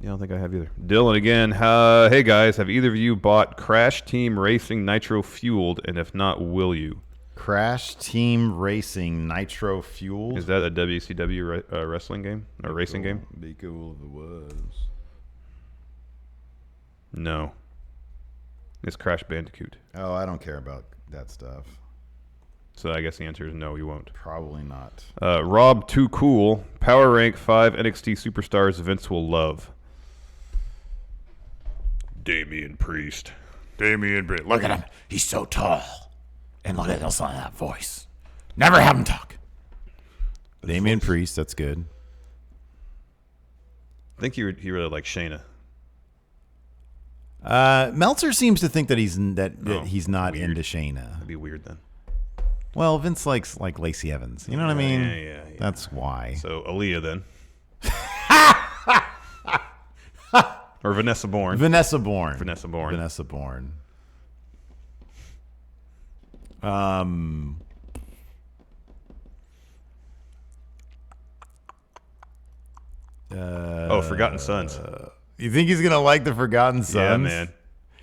E: I don't think I have either. Dylan again. Hey guys, have either of you bought Crash Team Racing Nitro Fueled? And if not, will you?
D: Crash Team Racing Nitro Fueled?
E: Is that a WCW wrestling game or racing game?
D: Be cool if it was.
E: No. It's Crash Bandicoot.
D: Oh, I don't care about that stuff.
E: So I guess the answer is no, you won't.
D: Probably not.
E: Rob Too Cool. Power Rank 5 NXT Superstars Vince will love. Damian Priest.
F: Look at him. He's so tall. And look at that voice. Never have him talk.
D: Damian Priest, that's good.
E: I think he really likes Shayna.
D: Meltzer seems to think that he's not
E: weird.
D: into Shayna.
E: That'd be weird then.
D: Well, Vince likes like Lacey Evans. You know what I mean?
E: Yeah.
D: That's why.
E: So Aaliyah then. Or Vanessa Bourne.
D: Vanessa Bourne.
E: Forgotten Sons.
D: You think he's gonna like the Forgotten Sons?
E: Yeah, man.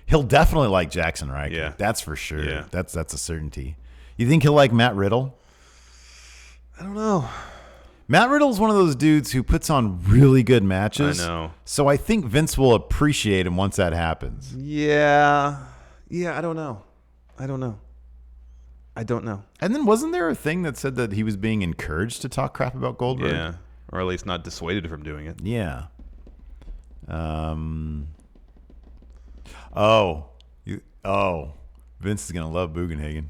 D: He'll definitely like Jackson Ryker.
E: Yeah.
D: That's for sure.
E: Yeah.
D: That's a certainty. You think he'll like Matt Riddle?
E: I don't know.
D: Matt Riddle's one of those dudes who puts on really good matches.
E: I know.
D: So I think Vince will appreciate him once that happens.
E: Yeah. I don't know.
D: And then wasn't there a thing that said that he was being encouraged to talk crap about Goldberg?
E: Yeah. Or at least not dissuaded from doing it.
D: Yeah. Vince is gonna love Bugenhagen.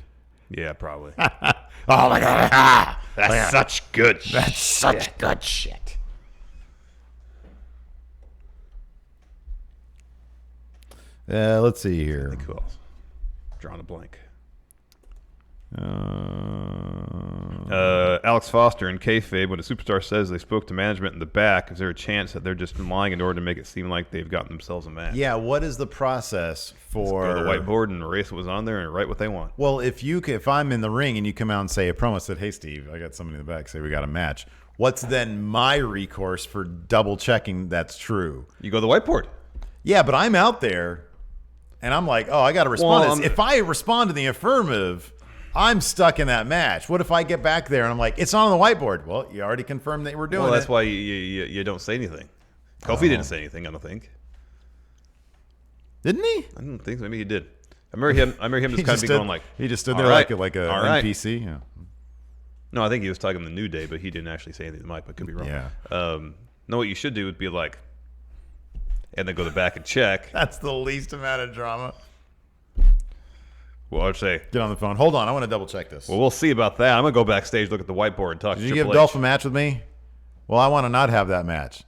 E: Yeah, probably.
F: Oh my God.
E: That's such good
F: That's such good shit.
D: Let's see here.
E: Who else? Drawing a blank. Alex Foster and kayfabe, when a superstar says they spoke to management in the back, is there a chance that they're just lying in order to make it seem like they've gotten themselves a match?
D: Yeah, what is the process for
E: Go to the whiteboard and erase what was on there and write what they want.
D: Well, if I'm in the ring and you come out and say a promo said, "Hey Steve, I got somebody in the back say we got a match," what's then my recourse for double checking that's true?
E: You go to the whiteboard.
D: Yeah, but I'm out there and I'm like, oh, I got to respond.
E: Well,
D: if I respond in the affirmative, I'm stuck in that match. What if I get back there and I'm like, it's on the whiteboard? Well, you already confirmed that we're doing
E: Well, that's
D: it.
E: why you don't say anything. Kofi didn't say anything, I don't think.
D: Didn't he?
E: I don't think so. Maybe he did. I remember him just kind of be going like...
D: He just stood
E: "All
D: there
E: right,
D: like a
E: all right."
D: NPC. Yeah.
E: No, I think he was talking the New Day, but he didn't actually say anything to Mike, but could be wrong.
D: Yeah.
E: No, what you should do would be like... And then go to the back and check.
D: That's the least amount of drama.
E: Well, I'd say...
D: Get on the phone. Hold on. I want to double check this.
E: Well, we'll see about that. I'm going to go backstage, look at the whiteboard, and talk
D: Did
E: to
D: you
E: Triple
D: give
E: H.
D: Dolph a match with me? Well, I want to not have that match.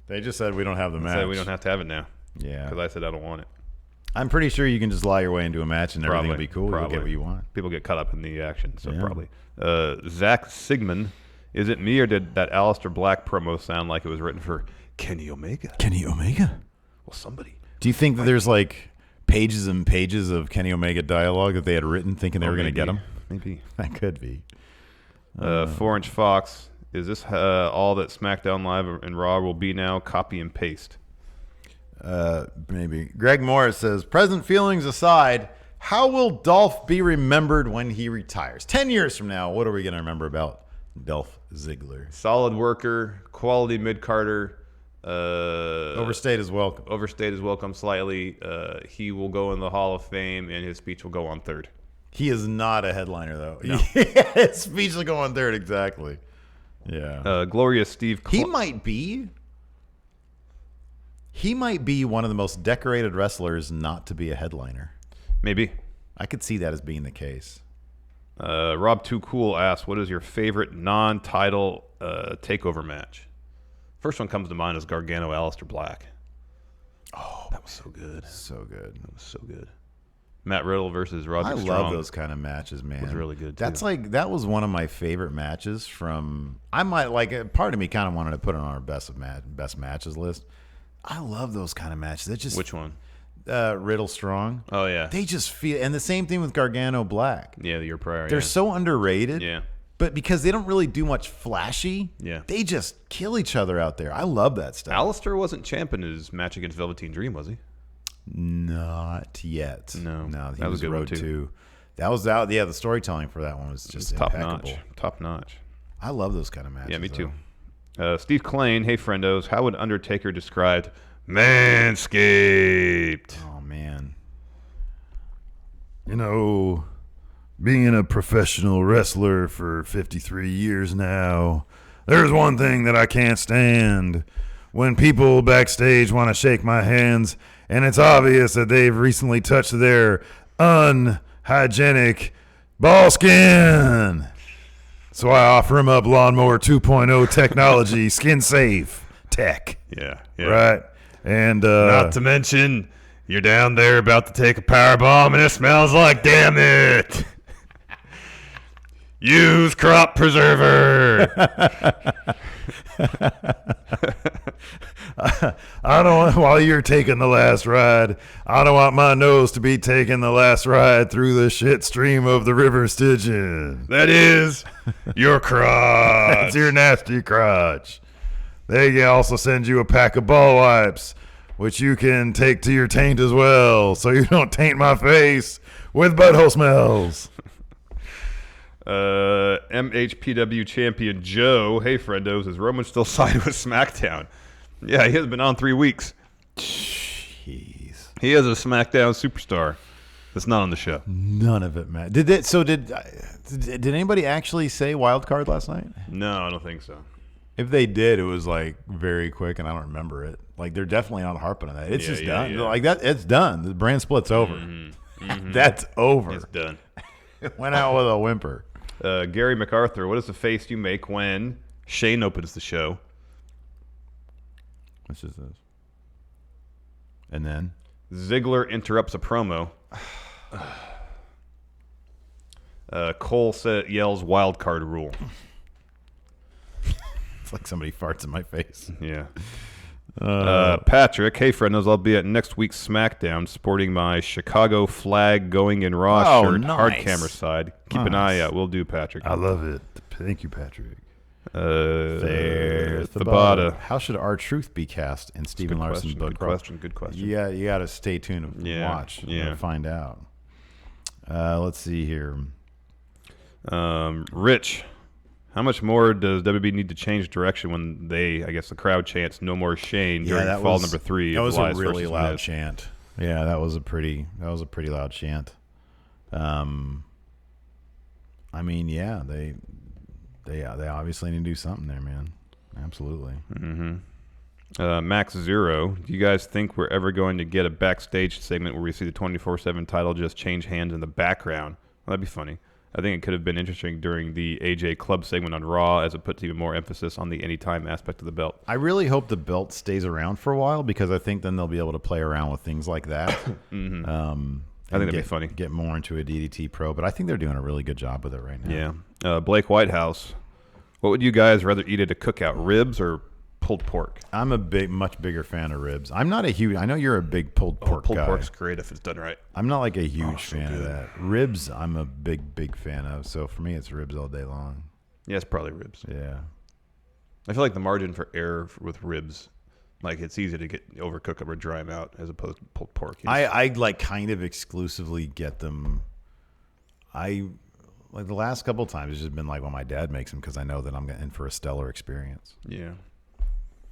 D: They just said we don't have the match.
E: Say we don't have to have it now.
D: Yeah.
E: Because I said I don't want it.
D: I'm pretty sure you can just lie your way into a match and everything will be cool. You'll
E: Probably.
D: get what you want.
E: People get caught up in the action, so
D: Yeah.
E: probably. Zach Sigmund, is it me or did that Aleister Black promo sound like it was written for Kenny Omega?
D: Kenny Omega?
E: Well, somebody.
D: Do you think that there's like pages and pages of Kenny Omega dialogue that they had written thinking they were going to get him?
E: Maybe.
D: That could be.
E: 4-inch Fox, is this all that SmackDown Live and Raw will be now? Copy and paste.
D: Maybe. Greg Morris says, present feelings aside, how will Dolph be remembered when he retires? 10 years from now, what are we going to remember about Dolph Ziggler?
E: Solid worker, quality mid-carder.
D: Overstayed his welcome.
E: Overstayed his welcome slightly. He will go in the Hall of Fame, and his speech will go on third.
D: He is not a headliner, though.
E: No.
D: His speech will go on third, exactly. Yeah.
E: Glorious Steve.
D: He might be one of the most decorated wrestlers not to be a headliner.
E: Maybe.
D: I could see that as being the case.
E: Rob Too Cool asks, what is your favorite non-title takeover match? First one comes to mind is Gargano Aleister Black. Oh, that was so good.
D: So good.
E: That was so good. Matt Riddle versus Roderick
D: I
E: Strong.
D: love those kind of matches, man.
E: Was really good,
D: That's
E: too.
D: like that was one of my favorite matches from. I might like part of me kind of wanted to put it on our best matches list. I love those kind of matches. That just
E: Which one?
D: Riddle Strong.
E: Oh yeah.
D: They just feel, and the same thing with Gargano Black.
E: Yeah, the year prior.
D: They're
E: yeah.
D: so underrated.
E: Yeah.
D: But because they don't really do much flashy,
E: Yeah.
D: they just kill each other out there. I love that stuff.
E: Alistair wasn't champ in his match against Velveteen Dream, was he?
D: Not yet.
E: No.
D: No, he
E: That was
D: was
E: a good one,
D: road
E: too.
D: to. That was out. Yeah, the storytelling for that one was just
E: Top
D: impeccable.
E: notch. Top notch.
D: I love those kind of matches.
E: Yeah, me
D: though.
E: too. Steve Klain, hey friendos, how would Undertaker describe Manscaped?
D: Oh man.
G: You know, being a professional wrestler for 53 years now, there's one thing that I can't stand. When people backstage want to shake my hands, and it's obvious that they've recently touched their unhygienic ball skin. So I offer them up Lawnmower 2.0 technology, skin safe tech.
E: Yeah.
G: Right? And
E: Not to mention, you're down there about to take a power bomb and it smells like damn it. Use crop preserver.
G: I don't want, while you're taking the last ride, I don't want my nose to be taking the last ride through the shit stream of the river Stygian.
E: That is your crotch.
G: That's your nasty crotch. They can also send you a pack of ball wipes, which you can take to your taint as well, so you don't taint my face with butthole smells.
E: MHPW champion Joe, hey friendos, is Roman still sided with SmackDown? Yeah, he has been on 3 weeks.
D: Jeez.
E: He is a SmackDown superstar that's not on the show.
D: None of it, man. Did anybody actually say wild card last night?
E: No, I don't think so.
D: If they did, it was like very quick, and I don't remember it. Like they're definitely not harping on that. It's just done.
E: Yeah.
D: Like that, it's done. The brand split's over.
E: Mm-hmm.
D: That's over.
E: It's done.
D: It went out with a whimper.
E: Gary MacArthur, what is the face you make when Shane opens the show?
D: What's this? And then
E: Ziggler interrupts a promo. Cole yells wild card rule.
D: It's like somebody farts in my face.
E: Yeah. Patrick, hey friendos, I'll be at next week's SmackDown sporting my Chicago flag going in Raw shirt,
D: nice.
E: hard camera side. Keep an eye out. Will do, Patrick.
G: I love it. Thank you, Patrick.
D: There's
E: Thabata.
D: How should R-Truth be cast in Stephen Larson book?
E: Good question.
D: Yeah, you got to stay tuned and watch and find out. Let's see here.
E: Rich, how much more does WB need to change direction when the crowd chants "No more Shane" during fall number 3?
D: That was
E: Elias
D: a really loud
E: Miz?
D: chant. Yeah, that was a pretty loud chant. I mean, yeah, they obviously need to do something there, man. Absolutely.
E: Mm-hmm. Max Zero, do you guys think we're ever going to get a backstage segment where we see the 24/7 title just change hands in the background? Well, that'd be funny. I think it could have been interesting during the AJ Club segment on Raw, as it puts even more emphasis on the anytime aspect of the belt.
D: I really hope the belt stays around for a while, because I think then they'll be able to play around with things like that.
E: Mm-hmm. I think that'd be funny.
D: Get more into a DDT Pro, but I think they're doing a really good job with it right now.
E: Yeah. Blake Whitehouse, what would you guys rather eat at a cookout, ribs or pulled pork?
D: I'm a much bigger fan of ribs. I'm not a huge. I know you're a big pulled pork guy.
E: Pulled pork's great if it's done right.
D: I'm not like a huge fan of that. Ribs, I'm a big fan of. So for me, it's ribs all day long.
E: Yeah, it's probably ribs.
D: Yeah.
E: I feel like the margin for error with ribs, like it's easy to overcook them or dry them out as opposed to pulled pork.
D: I like kind of exclusively get them. Like the last couple of times, it's just been like when my dad makes them, because I know that I'm in for a stellar experience.
E: Yeah.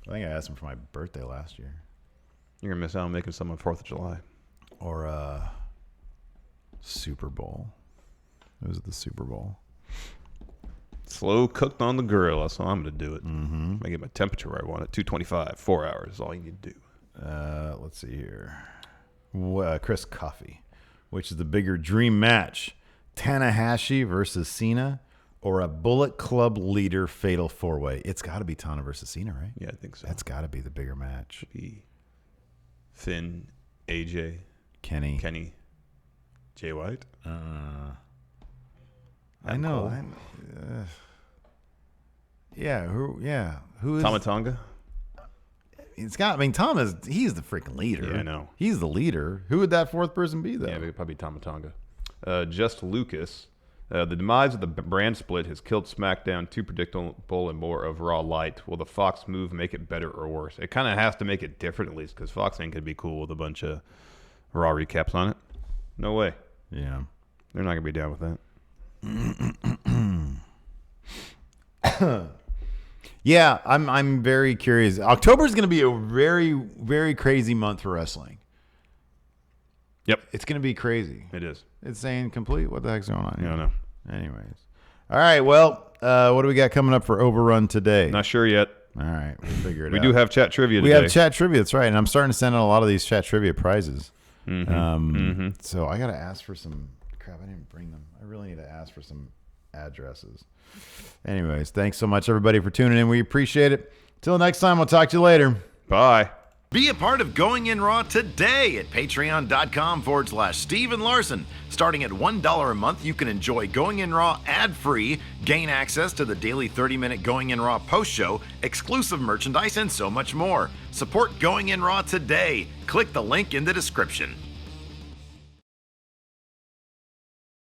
D: I think I asked him for my birthday last year.
E: You're going to miss out on making some on 4th of July.
D: Or Super Bowl. It was the Super Bowl.
E: Slow cooked on the grill. That's how I'm going to do it.
D: Mm-hmm.
E: I get my temperature where I want it. 225, 4 hours is all you need to do.
D: Let's see here. Chris Coffey. Which is the bigger dream match? Tanahashi versus Cena, or a Bullet Club leader fatal 4-way? It's got to be Tana versus Cena, right?
E: Yeah, I think so.
D: That's got to be the bigger match.
E: Finn, AJ,
D: Kenny,
E: Jay White.
D: I know. Who is
E: Tama Tonga?
D: It's got. I mean, he's the freaking leader.
E: Yeah, I know.
D: He's the leader. Who would that fourth person be, though?
E: Yeah, it would probably be Tama Tonga. Just Lucas. The demise of the brand split has killed SmackDown, too predictable and more of Raw light. Will the Fox move make it better or worse? It kind of has to make it different, at least, because Fox ain't going to be cool with a bunch of Raw recaps on it. No way.
D: Yeah.
E: They're not going to be down with
D: that. Yeah, I'm very curious. October is going to be a very, very crazy month for wrestling.
E: Yep.
D: It's going to be crazy.
E: It is.
D: It's saying complete. What the heck's going on here?
E: I don't know.
D: Anyways. All right, well, what do we got coming up for Overrun today?
E: Not sure yet.
D: All right, we'll figure it out.
E: We do have chat trivia today.
D: We have chat trivia, that's right. And I'm starting to send out a lot of these chat trivia prizes. So I got to ask for some. Crap, I didn't bring them. I really need to ask for some addresses. Anyways, thanks so much, everybody, for tuning in. We appreciate it. Till next time, we'll talk to you later.
E: Bye.
B: Be a part of Going In Raw today at patreon.com/Steven Larson. Starting at $1 a month, you can enjoy Going In Raw ad-free, gain access to the daily 30-minute Going In Raw post-show, exclusive merchandise, and so much more. Support Going In Raw today. Click the link in the description.